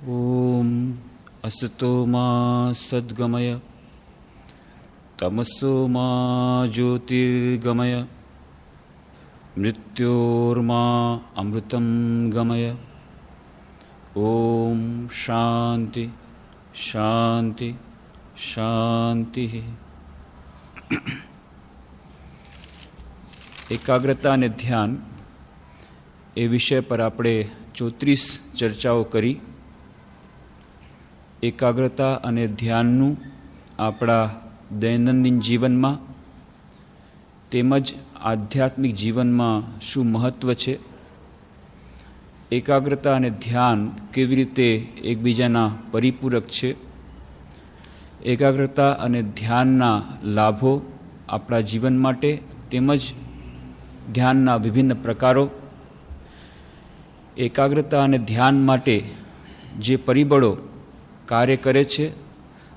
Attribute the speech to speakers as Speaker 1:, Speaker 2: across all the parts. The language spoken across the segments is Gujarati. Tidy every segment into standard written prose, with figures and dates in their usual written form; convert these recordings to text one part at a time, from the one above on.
Speaker 1: ઓમ અસતો મા સદ્ગમય તમસો મા જ્યોતિર્ગમય મૃત્યોર્મા અમૃતમ ગમય. ઓમ શાંતિ શાંતિ શાંતિ. એકાગ્રતા અને ધ્યાન એ વિષય પર આપણે 34 ચર્ચાઓ કરી. એકાગ્રતા અને ધ્યાનનું આપણા દૈનંદિન જીવનમાં તેમજ આધ્યાત્મિક જીવનમાં શું મહત્ત્વ છે, એકાગ્રતા અને ધ્યાન કેવી રીતે એકબીજાના પરિપૂરક છે, એકાગ્રતા અને ધ્યાનના લાભો આપણા જીવન માટે તેમજ ધ્યાનના વિભિન્ન પ્રકારો, એકાગ્રતા અને ધ્યાન માટે જે પરિબળો કાર્ય કરે છે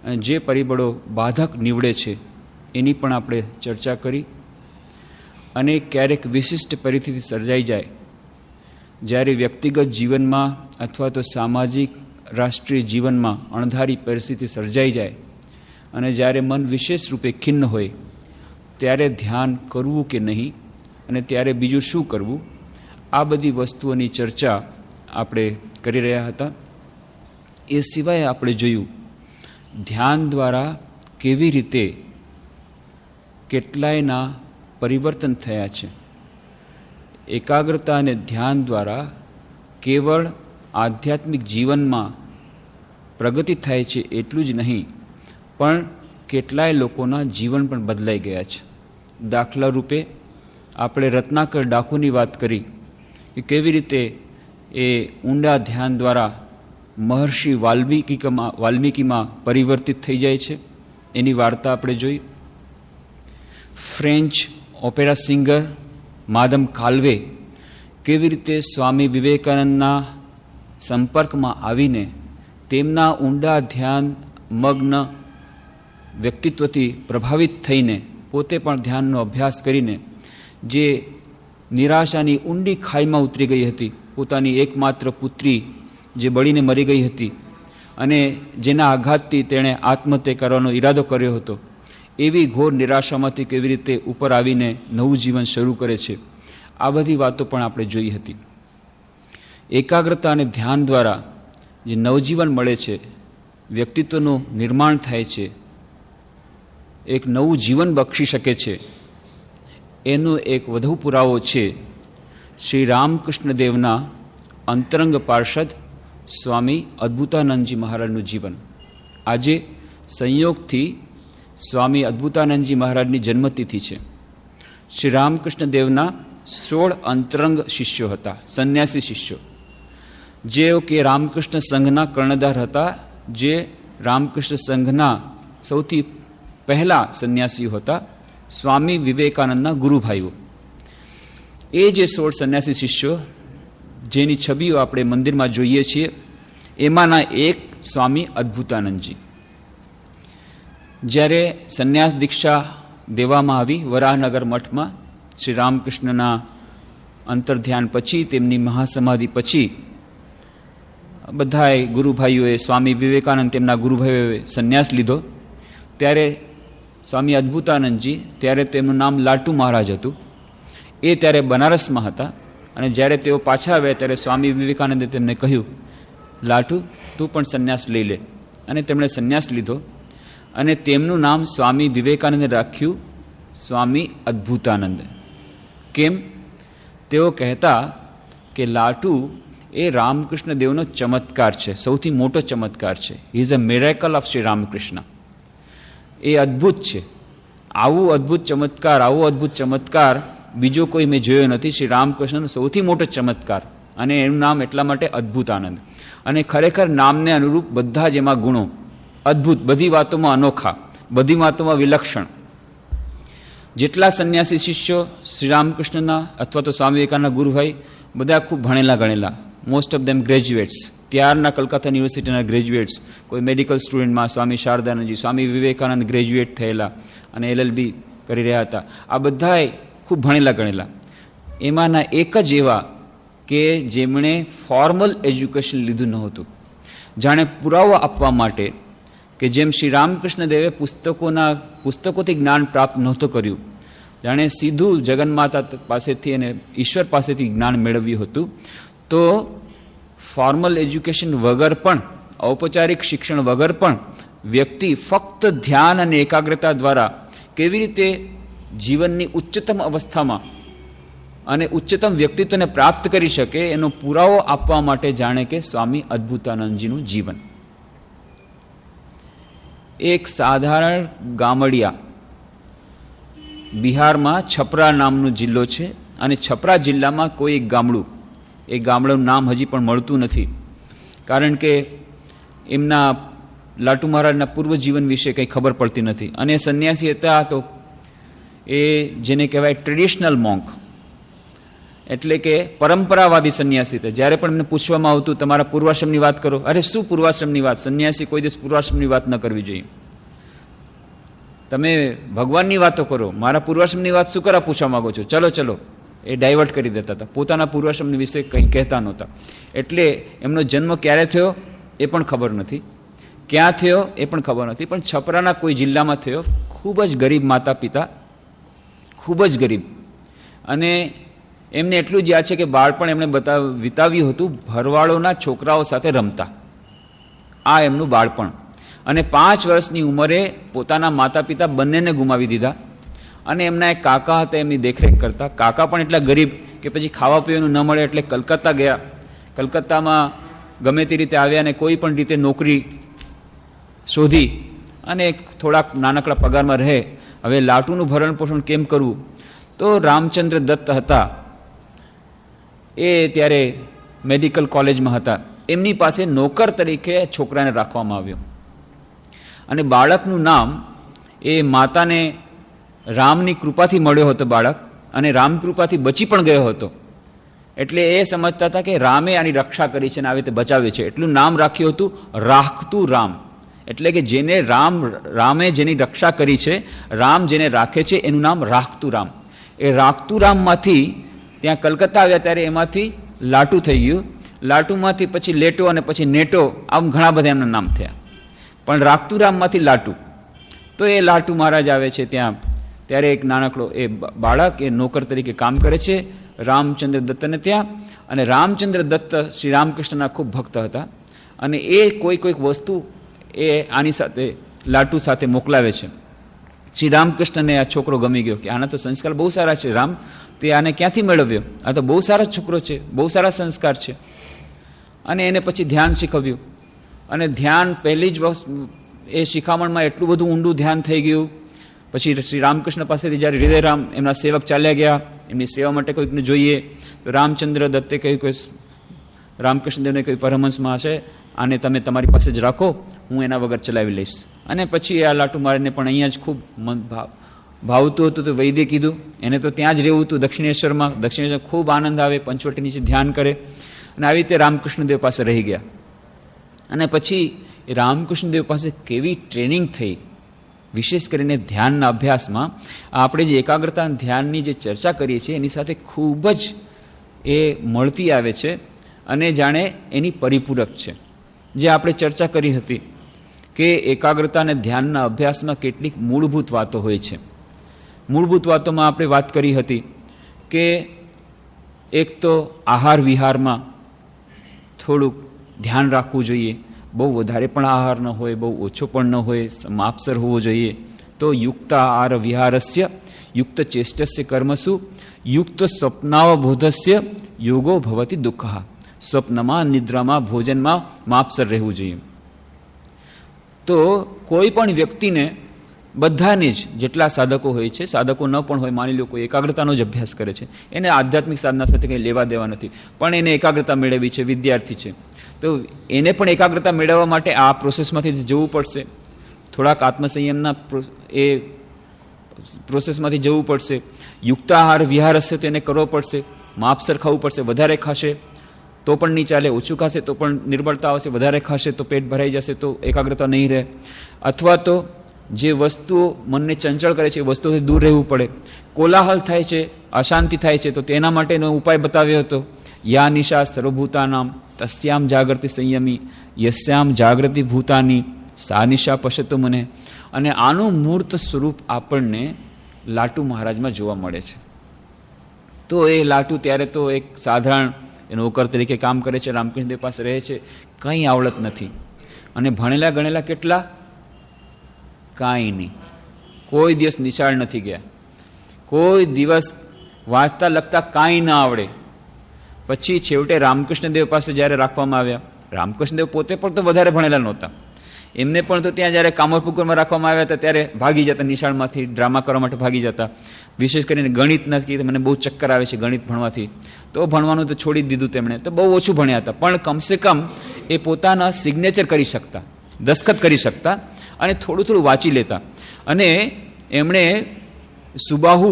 Speaker 1: અને જે પરિબળો બાધક નીવડે છે એની પણ આપણે ચર્ચા કરી. અને ક્યારેક વિશિષ્ટ પરિસ્થિતિ સર્જાઈ જાય, જ્યારે વ્યક્તિગત જીવનમાં અથવા તો સામાજિક રાષ્ટ્રીય જીવનમાં અણધારી પરિસ્થિતિ સર્જાઈ જાય અને જ્યારે મન વિશેષ રૂપે ખિન્ન હોય, ત્યારે ધ્યાન કરવું કે નહીં અને ત્યારે બીજું શું કરવું, આ બધી વસ્તુઓની ચર્ચા આપણે કરી રહ્યા હતા. એ સિવાય આપણે જોયું ધ્યાન દ્વારા કેવી રીતે કેટલાયના પરિવર્તન થયા છે. એકાગ્રતા અને ધ્યાન દ્વારા કેવળ આધ્યાત્મિક જીવનમાં પ્રગતિ થાય છે એટલું જ નહીં, પણ કેટલાય લોકોના જીવન પણ બદલાઈ ગયા છે. દાખલા રૂપે આપણે રત્નાકર ડાકુની વાત કરી કે કેવી રીતે એ ઊંડા ધ્યાન દ્વારા મહર્ષિ વાલ્મીકીમાં પરિવર્તિત થઈ જાય છે, એની વાર્તા આપણે જોઈ. ફ્રેન્ચ ઓપેરા સિંગર માદમ કાલ્વે કેવી રીતે સ્વામી વિવેકાનંદના સંપર્કમાં આવીને તેમના ઊંડા ધ્યાન મગ્ન વ્યક્તિત્વથી પ્રભાવિત થઈને પોતે પણ ધ્યાનનો અભ્યાસ કરીને જે નિરાશાની ઊંડી ખાઈમાં ઉતરી ગઈ હતી, પોતાની એકમાત્ર પુત્રી જે બળીને મરી ગઈ હતી અને જેના આઘાતથી તેણે આત્મહત્યા કરવાનો ઈરાદો કર્યો હતો, એવી ઘોર નિરાશામાંથી કેવી રીતે ઉપર આવીને નવું જીવન શરૂ કરે છે, આ બધી વાતો પણ આપણે જોઈ હતી. એકાગ્રતા અને ધ્યાન દ્વારા જે નવજીવન મળે છે, વ્યક્તિત્વનું નિર્માણ થાય છે, એક નવું જીવન બક્ષી શકે છે, એનો એક વધુ પુરાવો છે શ્રી રામકૃષ્ણ દેવના અંતરંગ પાર્ષદ સ્વામી અદ્ભુતાનંદજી મહારાજનું જીવન. આજે સંયોગથી સ્વામી અદ્ભુતાનંદજી મહારાજની જન્મતિથિ છે. શ્રી રામકૃષ્ણ દેવના 16 અંતરંગ શિષ્યો હતા, સંન્યાસી શિષ્યો, જેઓ કે રામકૃષ્ણ સંઘના કર્ણધાર હતા, જે રામકૃષ્ણ સંઘના સૌથી પહેલા સંન્યાસીઓ હતા, સ્વામી વિવેકાનંદના ગુરુભાઈઓ. એ જે 16 સંન્યાસી શિષ્યો જેની છબીઓ આપણે મંદિરમાં જોઈએ છીએ, એમાંના એક સ્વામી અદ્ભુતાનંદજી. જ્યારે સંન્યાસ દીક્ષા દેવામાં આવી વરાહનગર મઠમાં, શ્રી રામકૃષ્ણના અંતર્ધ્યાન પછી, તેમની મહાસમાધિ પછી બધાએ ગુરુભાઈઓએ, સ્વામી વિવેકાનંદ તેમના ગુરુભાઈઓએ સંન્યાસ લીધો. ત્યારે સ્વામી અદ્ભુતાનંદજી, ત્યારે તેમનું નામ લાટુ મહારાજ હતું, એ ત્યારે બનારસમાં હતા. અને જ્યારે તેઓ પાછા આવ્યા ત્યારે સ્વામી વિવેકાનંદે તેમને કહ્યું, લાટુ તું પણ સંન્યાસ લઈ લે. અને તેમણે સંન્યાસ લીધો અને તેમનું નામ સ્વામી વિવેકાનંદે રાખ્યું સ્વામી અદ્ભુતાનંદ. કેમ? તેઓ કહેતા કે લાટુ એ રામકૃષ્ણ દેવનો ચમત્કાર છે, સૌથી મોટો ચમત્કાર છે. He is a miracle of Shri Ramakrishna. એ અદ્ભુત છે. આવો અદ્ભુત ચમત્કાર બીજો કોઈ મેં જોયો નથી. શ્રી રામકૃષ્ણનો સૌથી મોટો ચમત્કાર, અને એનું નામ એટલા માટે અદ્ભુતાનંદ. અને ખરેખર નામને અનુરૂપ બધા જ એમાં ગુણો, અદ્ભુત, બધી વાતોમાં અનોખા, બધી વાતોમાં વિલક્ષણ. જેટલા સંન્યાસી શિષ્યો શ્રી રામકૃષ્ણના અથવા તો સ્વામી વિવેકાનંદના ગુરુભાઈ, બધા ખૂબ ભણેલા ગણેલા, મોસ્ટ ઓફ ધેમ ગ્રેજ્યુએટ્સ, ત્યારના કલકત્તા યુનિવર્સિટીના ગ્રેજ્યુએટ્સ. કોઈ મેડિકલ સ્ટુડન્ટમાં સ્વામી શારદાનંદજી, સ્વામી વિવેકાનંદ ગ્રેજ્યુએટ થયેલા અને LLB કરી રહ્યા હતા. આ બધાએ ખૂબ ભણેલા ગણેલા. એમાંના એક જ એવા કે જેમણે ફોર્મલ એજ્યુકેશન લીધું નહોતું, જાણે પુરાવો આપવા માટે કે જેમ શ્રી રામકૃષ્ણ દેવે પુસ્તકોથી જ્ઞાન પ્રાપ્ત નહોતું કર્યું, જાણે સીધું જગન્માતા પાસેથી અને ઈશ્વર પાસેથી જ્ઞાન મેળવ્યું હતું, તો ફોર્મલ એજ્યુકેશન વગર પણ, ઔપચારિક શિક્ષણ વગર પણ વ્યક્તિ ફક્ત ધ્યાન અને એકાગ્રતા દ્વારા કેવી રીતે જીવનની ઉચ્ચતમ અવસ્થામાં અને ઉચ્ચતમ વ્યક્તિત્વને પ્રાપ્ત કરી શકે એનો પુરાવો આપવા માટે જાણે કે સ્વામી અદ્ભુતાનંદજીનું જીવન. એક સાધારણ ગામડિયા, બિહારમાં છપરા નામનો જિલ્લો છે, અને છપરા જિલ્લામાં કોઈ એક ગામડું, એ ગામડાનું નામ હજી પણ મળતું નથી, કારણ કે એમના લાટુ મહારાજના પૂર્વ જીવન વિશે કંઈ ખબર પડતી નથી. અને સંન્યાસી હતા તો એ જેને કહેવાય ટ્રેડિશનલ મોન્ક, એટલે કે પરંપરાવાદી સંન્યાસી હતા. જ્યારે પણ એમને પૂછવામાં આવતું તમારા પૂર્વાશ્રમની વાત કરો, અરે શું પૂર્વાશ્રમની વાત, સંન્યાસી કોઈ દિવસ પૂર્વાશ્રમની વાત ન કરવી જોઈએ, તમે ભગવાનની વાતો કરો, મારા પૂર્વાશ્રમની વાત શું કરવા પૂછવા માંગો છો, ચલો ચલો, એ ડાયવર્ટ કરી દેતા હતા. પોતાના પૂર્વાશ્રમ વિશે કંઈ કહેતા નહોતા. એટલે એમનો જન્મ ક્યારે થયો એ પણ ખબર નથી, ક્યાં થયો એ પણ ખબર નથી, પણ છપરાના કોઈ જિલ્લામાં થયો. ખૂબ જ ગરીબ માતા પિતા, ખૂબ જ ગરીબ. અને એમને એટલું જ યાદ છે કે બાળપણ એમણે વિતાવ્યું હતું ભરવાડોના છોકરાઓ સાથે રમતા. આ એમનું બાળપણ. અને 5 વર્ષની ઉંમરે પોતાના માતા પિતા બંનેને ગુમાવી દીધા. અને એમના એક કાકા હતા, એમની દેખરેખ કરતા. કાકા પણ એટલા ગરીબ કે પછી ખાવા પીવાનું ન મળે એટલે કલકત્તા ગયા. કલકત્તામાં ગમે તે રીતે આવ્યા અને કોઈ પણ રીતે નોકરી શોધી અને થોડાક નાનકડા પગારમાં રહે. હવે લાટુનું ભરણ પોષણ કેમ કરવું? તો રામચંદ્ર દત્ત હતા, એ ત્યારે મેડિકલ કોલેજમાં હતા, એમની પાસે નોકર તરીકે છોકરાને રાખવામાં આવ્યો. અને બાળકનું નામ એ માતાને રામની કૃપાથી મળ્યો હતો બાળક, અને રામ કૃપાથી બચી પણ ગયો હતો. એટલે એ સમજતા હતા કે રામે આની રક્ષા કરી છે અને આવી રીતે બચાવે છે, એટલું નામ રાખ્યું હતું રાખતું રામ. એટલે કે જેને રામે જેની રક્ષા કરી છે, રામ જેને રાખે છે એનું નામ રાખતું રામ. એ રાખતું રામમાંથી ત્યાં કલકત્તા આવ્યા ત્યારે એમાંથી લાટુ થઈ ગયું. લાટુમાંથી પછી લેટો અને પછી નેટો, આમ ઘણા બધા એમના નામ થયા. પણ રાખતું રામમાંથી લાટુ. તો એ લાટુ મહારાજ આવે છે ત્યાં, ત્યારે એક નાનકડો એ બાળક એ નોકર તરીકે કામ કરે છે રામચંદ્ર દત્તને ત્યાં. અને રામચંદ્ર દત્ત શ્રી રામકૃષ્ણના ખૂબ ભક્ત હતા. અને એ કોઈક વસ્તુ એ આની સાથે લાટુ સાથે મોકલાવે છે. શ્રી રામકૃષ્ણને આ છોકરો ગમી ગયો કે આના તો સંસ્કાર બહુ સારા છે, રામ તે આને ક્યાંથી મેળવ્યો, આ તો બહુ સારો છોકરો છે, બહુ સારા સંસ્કાર છે. અને એને પછી ધ્યાન શીખવ્યું. અને ધ્યાન પહેલી જ એ શિખામણમાં એટલું બધું ઊંડું ધ્યાન થઈ ગયું. પછી શ્રી રામકૃષ્ણ પાસેથી જ્યારે હૃદયરામ એમના સેવક ચાલ્યા ગયા, એમની સેવા માટે કોઈકને જોઈએ, તો રામચંદ્ર દત્તે કહ્યું કે રામકૃષ્ણદેવને કોઈ પરમહંસમાં હશે, આને તમે તમારી પાસે જ રાખો, હું એના વગર ચલાવી લઈશ. અને પછી આ લાટુ મહારાજને પણ અહીંયા જ ખૂબ ભાવતું હતું, તો વૈદ્ય કીધું એને તો ત્યાં જ રહેવું હતું દક્ષિણેશ્વરમાં. દક્ષિણેશ્વર ખૂબ આનંદ આવે, પંચવટી નીચે ધ્યાન કરે. અને આવી રીતે રામકૃષ્ણદેવ પાસે રહી ગયા. અને પછી રામકૃષ્ણદેવ પાસે કેવી ટ્રેનિંગ થઈ, વિશેષ કરીને ધ્યાનના અભ્યાસમાં. આપણે જે એકાગ્રતા ધ્યાનની જે ચર્ચા કરીએ છીએ એની સાથે ખૂબ જ એ મળતી આવે છે અને જાણે એની પરિપૂરક છે. જે આપણે ચર્ચા કરી હતી કે એકાગ્રતા અને ધ્યાનના અભ્યાસમાં કેટલીક મૂળભૂત વાતો હોય છે. મૂળભૂત વાતોમાં આપણે વાત કરી હતી કે એક તો આહાર વિહારમાં થોડુંક ધ્યાન રાખવું જોઈએ. બહુ વધારે પણ આહાર ન હોય, બહુ ઓછો પણ ન હોય, માપસર હોવો જોઈએ. તો યુક્ત આહાર વિહારસ્ય યુક્ત ચેષ્ટસ્ય કર્મસુ યુક્ત સ્વપ્નાવબોધસ્ય યોગો ભવતી દુઃખ. સ્વપ્નમાં, નિદ્રામાં, ભોજનમાં માપસર રહેવું જોઈએ. તો કોઈ પણ વ્યક્તિને, બધાને જ જેટલા સાધકો હોય છે, સાધકો ન પણ હોય, માની લો કોઈ એકાગ્રતાનો જ અભ્યાસ કરે છે, એને આધ્યાત્મિક સાધના સાથે કંઈ લેવા દેવા નથી, પણ એને એકાગ્રતા મેળવવી છે, વિદ્યાર્થી છે, તો એને પણ એકાગ્રતા મેળવવા માટે આ પ્રોસેસમાંથી જવું પડશે. થોડાક આત્મસંયમના એ પ્રોસેસમાંથી જવું પડશે. યુક્ત આહાર વિહાર હશે તો એને કરવો પડશે. માપસર ખાવું પડશે. વધારે ખાશે તો પણ નહીં ચાલે, ઓછું ખાશે તો પણ નિર્બળતા આવશે, વધારે ખાશે તો પેટ ભરાઈ જશે, તો એકાગ્રતા નહીં રહે. અથવા તો જે વસ્તુઓ મનને ચંચળ કરે છે એ વસ્તુઓથી દૂર રહેવું પડે. કોલાહલ થાય છે, અશાંતિ થાય છે, તો તેના માટેનો ઉપાય બતાવ્યો હતો યા નિશા સર્વભૂતાનામ તસ્યામ જાગૃતિ સંયમી યસ્યામ જાગૃતિ ભૂતાની સા નિશા પશ્યતો મને. અને આનું મૂર્ત સ્વરૂપ આપણને લાટુ મહારાજમાં જોવા મળે છે. તો એ લાટુ ત્યારે તો એક સાધારણ નોકર તરીકે કામ કરે છે, રામકૃષ્ણદેવ પાસે રહે છે, કંઈ આવડત નથી. અને ભણેલા ગણેલા કેટલા? કાંઈ નહીં. કોઈ દિવસ નિશાળ નથી ગયા, કોઈ દિવસ વાંચતા લખતા કાંઈ ના આવડે. પછી છેવટે રામકૃષ્ણદેવ પાસે જ્યારે રાખવામાં આવ્યા, રામકૃષ્ણદેવ પોતે પણ તો વધારે ભણેલા નહોતા, એમને પણ તો ત્યાં જ્યારે કામરપુકુરમાં રાખવામાં આવ્યા હતા ત્યારે ભાગી જતા, નિશાળમાંથી ડ્રામા કરવા માટે ભાગી જતા. વિશેષ કરીને ગણિત નથી, મને બહુ ચક્કર આવે છે ગણિત ભણવાથી, તો ભણવાનું તો છોડી જ દીધું તેમણે. તો બહુ ઓછું ભણ્યા હતા, પણ કમસે કમ એ પોતાના સિગ્નેચર કરી શકતા, દસ્તખત કરી શકતા અને થોડું થોડું વાંચી લેતા. અને એમણે સુબાહુ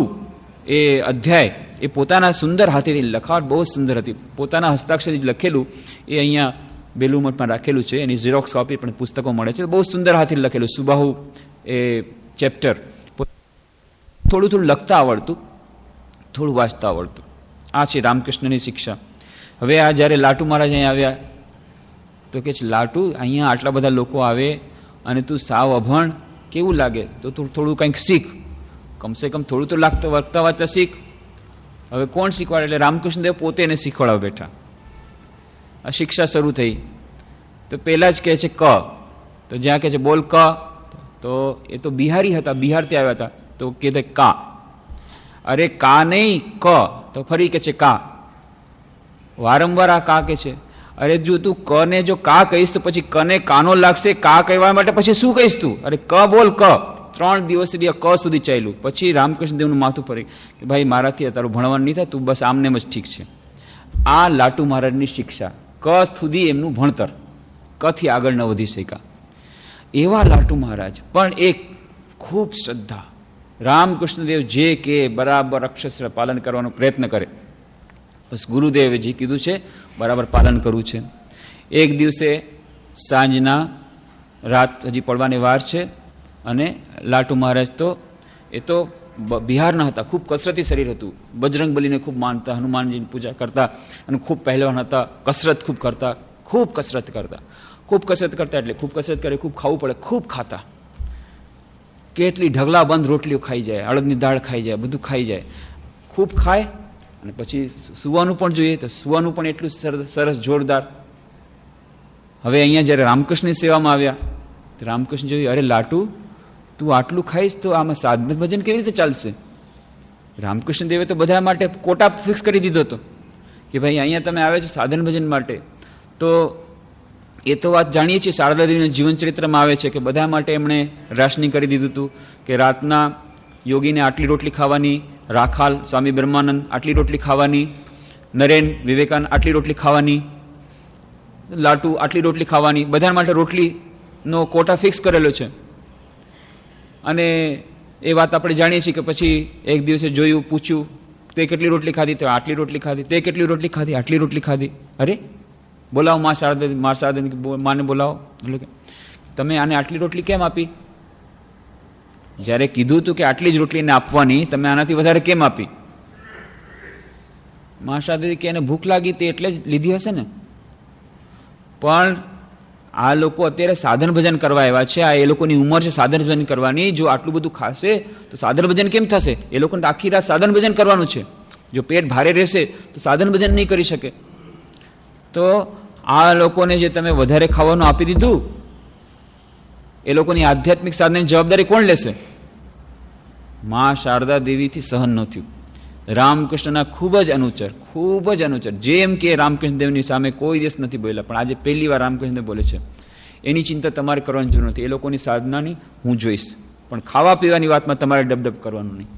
Speaker 1: એ અધ્યાય એ પોતાના સુંદર હાથેથી, લખાવટ બહુ સુંદર હતી, પોતાના હસ્તાક્ષરથી લખેલું એ અહીંયા બેલુમઠમાં રાખેલું છે. એની ઝેરોક્સ કોપી પણ પુસ્તકો મળે છે. બહુ સુંદર હાથે લખેલું સુબાહુ એ ચેપ્ટર. થોડું થોડું લખતા આવડતું, થોડું વાંચતા આવડતું. આ છે રામકૃષ્ણની શિક્ષા. હવે આ જ્યારે લાટુ મહારાજ અહીંયા આવ્યા તો કે છે, લાટુ અહીંયા આટલા બધા લોકો આવે અને તું સાવ અભણ, કેવું લાગે? તો તું થોડું કંઈક શીખ, કમસે કમ થોડું તો લાગતા વાંચતા વાંચતા શીખ. હવે કોણ શીખવાડે? એટલે રામકૃષ્ણદેવ પોતે એને શીખવાડવા બેઠા. આ શિક્ષા શરૂ થઈ. તો પહેલાં જ કહે છે ક, તો જ્યાં કહે છે બોલ ક, તો એ તો બિહારી હતા, બિહારથી આવ્યા હતા, તો કહે છે કા. અરે કા નહીં ક, તો ફરી કહે છે કા. વારંવાર આ કા કહે છે. અરે જો તું ક ને જો કા કહીશ તો પછી કને કાનો લાગશે, કા કહેવા માટે પછી શું કહીશ તું? અરે ક બોલ ક. 3 દિવસ સુધી ક સુધી ચાલ્યું. પછી રામકૃષ્ણદેવનું માથું ફરી કે ભાઈ મારાથી તારું ભણવાનું નહીં થાય, તું બસ આમને જ ઠીક છે. આ લાટુ મહારાજની શિક્ષા, ક સુધી એમનું ભણતર, કથી આગળ ન વધી શક્યા એવા લાટુ મહારાજ. પણ એક ખૂબ શ્રદ્ધા, રામકૃષ્ણદેવ જે કે બરાબર અક્ષર પાલન કરવાનો પ્રયત્ન કરે. બસ ગુરુદેવે જે કીધું છે બરાબર પાલન કરવું છે. એક દિવસે સાંજના, રાત હજી પડવાની વાર છે, અને લાટુ મહારાજ તો એ તો બિહારના હતા, ખૂબ કસરતી શરીર હતું, બજરંગબલીને ખૂબ માનતા, હનુમાનજીની પૂજા કરતા, અને ખૂબ પહેલવાન હતા, કસરત ખૂબ કરતા, ખૂબ કસરત કરતા, ખૂબ કસરત કરતા. એટલે ખૂબ કસરત કરે, ખૂબ ખાવું પડે, ખૂબ ખાતા. કેટલી ઢગલા બંધ રોટલીઓ ખાઈ જાય, અડદની દાળ ખાઈ જાય, બધું ખાઈ જાય, ખૂબ ખાય. અને પછી સુવાનું પણ જોઈએ, તો સુવાનું પણ એટલું સરસ જોરદાર. હવે અહીંયા જ્યારે રામકૃષ્ણની સેવામાં આવ્યા તો રામકૃષ્ણ જોયું, અરે લાટુ તું આટલું ખાઈશ તો આમાં સાધન ભજન કેવી રીતે ચાલશે? રામકૃષ્ણ દેવે તો બધા માટે કોટા ફિક્સ કરી દીધો હતો કે ભાઈ અહીંયા તમે આવે છે સાધન ભજન માટે. તો એ તો વાત જાણીએ છીએ, શારદા દેવીના જીવન ચરિત્રમાં આવે છે કે બધા માટે એમણે રાશનિંગ કરી દીધું હતું કે રાતના યોગીને આટલી રોટલી ખાવાની, રાખાલ સ્વામી બ્રહ્માનંદ આટલી રોટલી ખાવાની, નરેન વિવેકાનંદ આટલી રોટલી ખાવાની, લાટુ આટલી રોટલી ખાવાની, બધા માટે રોટલીનો કોટા ફિક્સ કરેલો છે. અને એ વાત આપણે જાણીએ છીએ કે પછી એક દિવસે જોયું, પૂછ્યું, તે કેટલી રોટલી ખાધી? તો આટલી રોટલી ખાધી. તે કેટલી રોટલી ખાધી? આટલી રોટલી ખાધી. અરે બોલાવો મા શારદા, માને બોલાવો. એટલે કે તમે આને આટલી રોટલી કેમ આપી? જ્યારે કીધું હતું કે આટલી જ રોટલીને આપવાની, તમે આનાથી વધારે કેમ આપી? મા શારદા કે એને ભૂખ લાગી તે એટલે જ લીધી હશે ને. પણ આ લોકો અત્યારે સાધન ભજન કરવા આવ્યા છે, આ એ લોકોની ઉંમર છે સાધન ભજન કરવાની. જો આટલું બધું ખાશે તો સાધન ભજન કેમ થશે? એ લોકોને આખી રાત સાધન ભજન કરવાનું છે. જો પેટ ભારે રહેશે તો સાધન ભજન નહીં કરી શકે. તો આ લોકોને જે તમે વધારે ખાવાનું આપી દીધું, એ લોકોની આધ્યાત્મિક સાધનાની જવાબદારી કોણ લેશે? મા શારદા દેવીથી સહન ન થયું. રામકૃષ્ણના ખૂબ જ અનુચર, જેમ કે રામકૃષ્ણ દેવની સામે કોઈ દિવસ નથી બોલ્યા, પણ આજે પહેલી વાર રામકૃષ્ણ દેવ બોલે છે. એની ચિંતા તમારે કરવાની જરૂર નથી, એ લોકોની સાધનાની હું જોઈશ, પણ ખાવા પીવાની વાતમાં તમારે ડબડબ કરવાનું નહીં.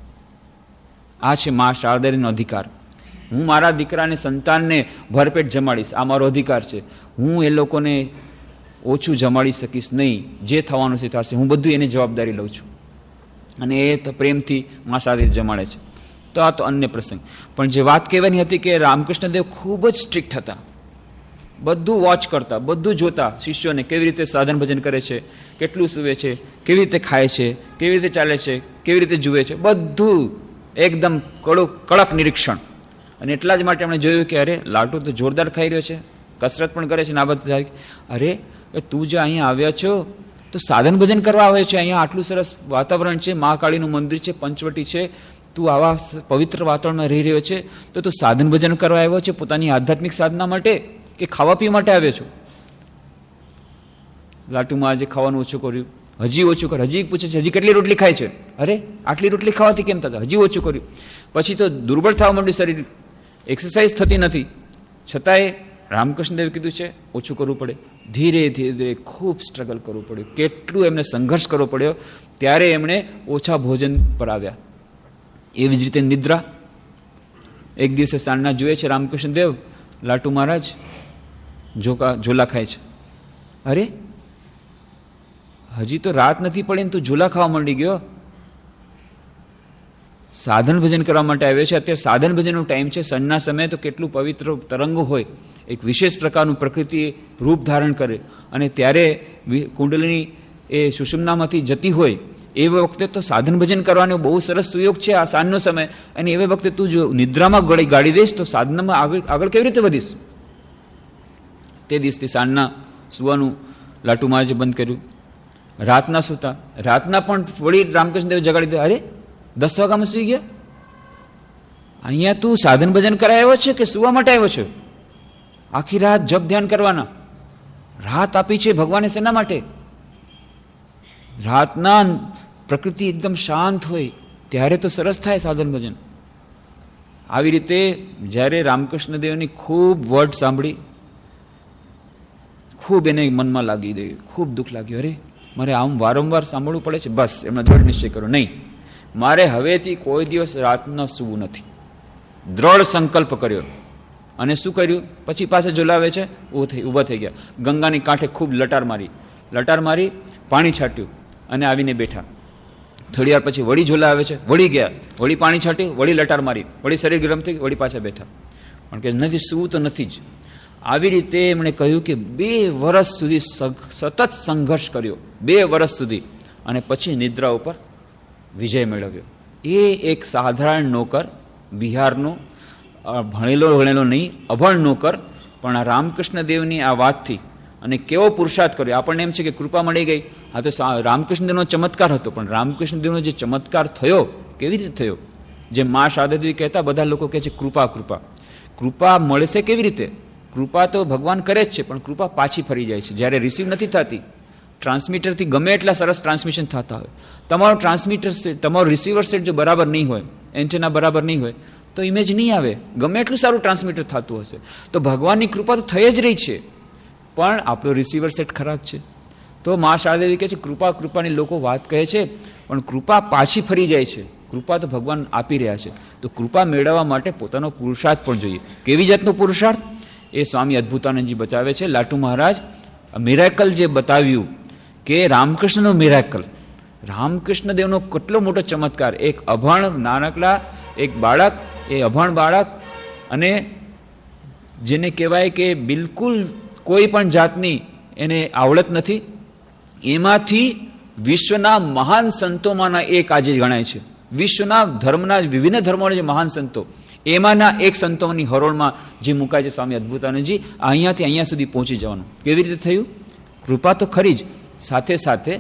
Speaker 1: આ છે મા શારદાનો અધિકાર. હું મારા દીકરાને, સંતાનને ભરપેટ જમાડીશ, આ મારો અધિકાર છે. હું એ લોકોને ઓછું જમાડી શકીશ નહીં. જે થવાનું છે થશે, હું બધું એની જવાબદારી લઉં છું. અને એ તો પ્રેમથી મા શારદા જમાડે છે. તો આ તો અન્ય પ્રસંગ. પણ જે વાત કહેવાની હતી કે રામકૃષ્ણદેવ ખૂબ જ સ્ટ્રિક્ટ હતા, બધું વોચ કરતા, બધું જોતા, શિષ્યોને કેવી રીતે સાધન ભજન કરે છે, કેટલું સૂવે છે, કેવી રીતે ખાય છે, કેવી રીતે ચાલે છે, કેવી રીતે જુએ છે, બધું એકદમ કડક નિરીક્ષણ. અને એટલા જ માટે એમણે જોયું કે અરે લાટુ તો જોરદાર ખાઈ રહ્યો છે, કસરત પણ કરે છે ને આ બધું થાય. અરે તું જે અહીંયા આવ્યા છો તો સાધન ભજન કરવા આવે છે. અહીંયા આટલું સરસ વાતાવરણ છે, મહાકાળીનું મંદિર છે, પંચવટી છે, તું આવા પવિત્ર વાતાવરણમાં રહી રહ્યો છે, તો તું સાધન ભજન કરવા આવ્યો છે પોતાની આધ્યાત્મિક સાધના માટે કે ખાવા પીવા માટે આવ્યો છો? લાટુમાં આજે ખાવાનું ઓછું કર્યું, હજી ઓછું કર. હજી પૂછે છે હજી કેટલી રોટલી ખાય છે? અરે આટલી રોટલી ખાવાથી કેમ થતા? હજી ઓછું કર્યું. પછી તો દુર્બળ થવા માંડ્યું શરીર, એક્સરસાઇઝ થતી નથી. છતાંય રામકૃષ્ણદેવે કીધું છે ઓછું કરવું પડે. ધીરે ધીરે ખૂબ સ્ટ્રગલ કરવું પડ્યું, કેટલું એમને સંઘર્ષ કરવો પડ્યો, ત્યારે એમણે ઓછા ભોજન પર આવ્યા. એવી જ રીતે નિદ્રા. એક દિવસે સાંજના જોઈએ છે રામકૃષ્ણદેવ લાટુ મહારાજ ઝોલા ખાય છે. અરે હજી તો રાત નથી પડી ને તું ઝોલા ખાવા માંડી ગયો. સાધન ભજન કરવા માટે આવ્યો છે. અત્યારે સાધન ભજનનો ટાઈમ છે, સાંજના સમયે તો કેટલું પવિત્ર તરંગો હોય, એક વિશેષ પ્રકારનું પ્રકૃતિ રૂપ ધારણ કરે, અને ત્યારે કુંડલીની એ સુષુમ્નામાંથી જતી હોય એ વખતે તો સાધન ભજન કરવાનો બહુ સરસ સુયોગ છે આ સાંજનો સમય. અને એ વખતે તું જો નિદ્રામાં ગાડી દઈશ તો સાધનામાં આગળ કેવી રીતે વધીશ? તે દિવસથી સાંજના સુવાનું લાટુ મહારાજે બંધ કર્યું. રાતના સૂતા, રાતના પણ વળી રામકૃષ્ણદેવ જગાડી દે. અરે 10 વાગ્યામાં સુઈ ગયા? અહીંયા તું સાધન ભજન કરાયો છે કે સુવા માટે આવ્યો છે? આખી રાત જપ ધ્યાન કરવાના. રાત આપી છે ભગવાને શેના માટે? રાતના પ્રકૃતિ એકદમ શાંત હોય ત્યારે તો સરસ થાય સાધન ભજન. આવી રીતે જ્યારે રામકૃષ્ણદેવની ખૂબ વર્ડ સાંભળી, ખૂબ એને મનમાં લાગી ગયું, ખૂબ દુઃખ લાગ્યું. અરે મારે આમ વારંવાર સાંભળવું પડે છે. બસ એમણે દ્રઢ નિશ્ચય કર્યો, નહીં, મારે હવેથી કોઈ દિવસ રાતના સૂવું નથી. દ્રઢ સંકલ્પ કર્યો. અને શું કર્યું? પછી પાસે ઝોલાવે છે, ઊભા થઈ ગયા. ગંગાની કાંઠે ખૂબ લટાર મારી, પાણી છાટ્યું અને આવીને બેઠા. થોડી વાર પછી વળી ઝોલા આવે છે, વળી ગયા, વળી પાણી છાટ્યું, વળી લટાર મારી, વળી શરીર ગરમ થઈ, વળી પાછા બેઠા. પણ કે નથી, સૂવું તો નથી જ. આવી રીતે એમણે કહ્યું કે 2 વર્ષ સુધી સતત સંઘર્ષ કર્યો, 2 વર્ષ સુધી, અને પછી નિદ્રા ઉપર વિજય મેળવ્યો. એ એક સાધારણ નોકર, બિહારનો ભણેલો નહીં, અભણ નોકર, પણ આ રામકૃષ્ણદેવની આ વાતથી અને કેવો પુરુષાર્થ કર્યો. આપણને એમ છે કે કૃપા મળી ગઈ, આ તો રામકૃષ્ણદેવનો ચમત્કાર હતો. પણ રામકૃષ્ણદેવનો જે ચમત્કાર થયો, કેવી રીતે થયો? જે મા શારદાદેવી કહેતા, બધા લોકો કહે છે કૃપા કૃપા. કૃપા મળશે કેવી રીતે? કૃપા તો ભગવાન કરે જ છે, પણ કૃપા પાછી ફરી જાય છે જ્યારે રિસીવ નથી થતી. ટ્રાન્સમીટરથી ગમે એટલા સરસ ટ્રાન્સમિશન થતા હોય, તમારું ટ્રાન્સમીટર સેટ, તમારું રિસીવર સેટ જો બરાબર નહીં હોય, એન્ટેના બરાબર નહીં હોય, તો ઇમેજ નહીં આવે. ગમે એટલું સારું ટ્રાન્સમીટર થતું હશે. તો ભગવાનની કૃપા તો થઈ જ રહી છે, પણ આપણો રિસીવર સેટ ખરાબ છે. તો મા શારદાદેવી કહે છે કૃપાની લોકો વાત કહે છે, પણ કૃપા પાછી ફરી જાય છે. કૃપા તો ભગવાન આપી રહ્યા છે. તો કૃપા મેળવવા માટે પોતાનો પુરુષાર્થ પણ જોઈએ. કેવી જાતનો પુરુષાર્થ? એ સ્વામી અદ્ભુતાનંદજી બતાવે છે. લાટુ મહારાજ મિરેકલ જે બતાવ્યું, કે રામકૃષ્ણનો મિરેકલ, રામકૃષ્ણદેવનો કેટલો મોટો ચમત્કાર. એક અભણ નાનકડા એક બાળક, એ અભણ બાળક, અને જેને કહેવાય કે બિલકુલ કોઈ પણ જાતની એને આવડત નથી, એમાંથી વિશ્વના મહાન સંતોમાંના એક આજે ગણાય છે. વિશ્વના ધર્મના વિભિન્ન ધર્મોના જે મહાન સંતો, એમાંના એક સંતોની હરોળમાં જે મુકાય છે સ્વામી અદ્ભુતાનંદજી. અહીંયાથી અહીંયા સુધી પહોંચી જવાનું કેવી રીતે થયું? કૃપા તો ખરી જ, સાથે સાથે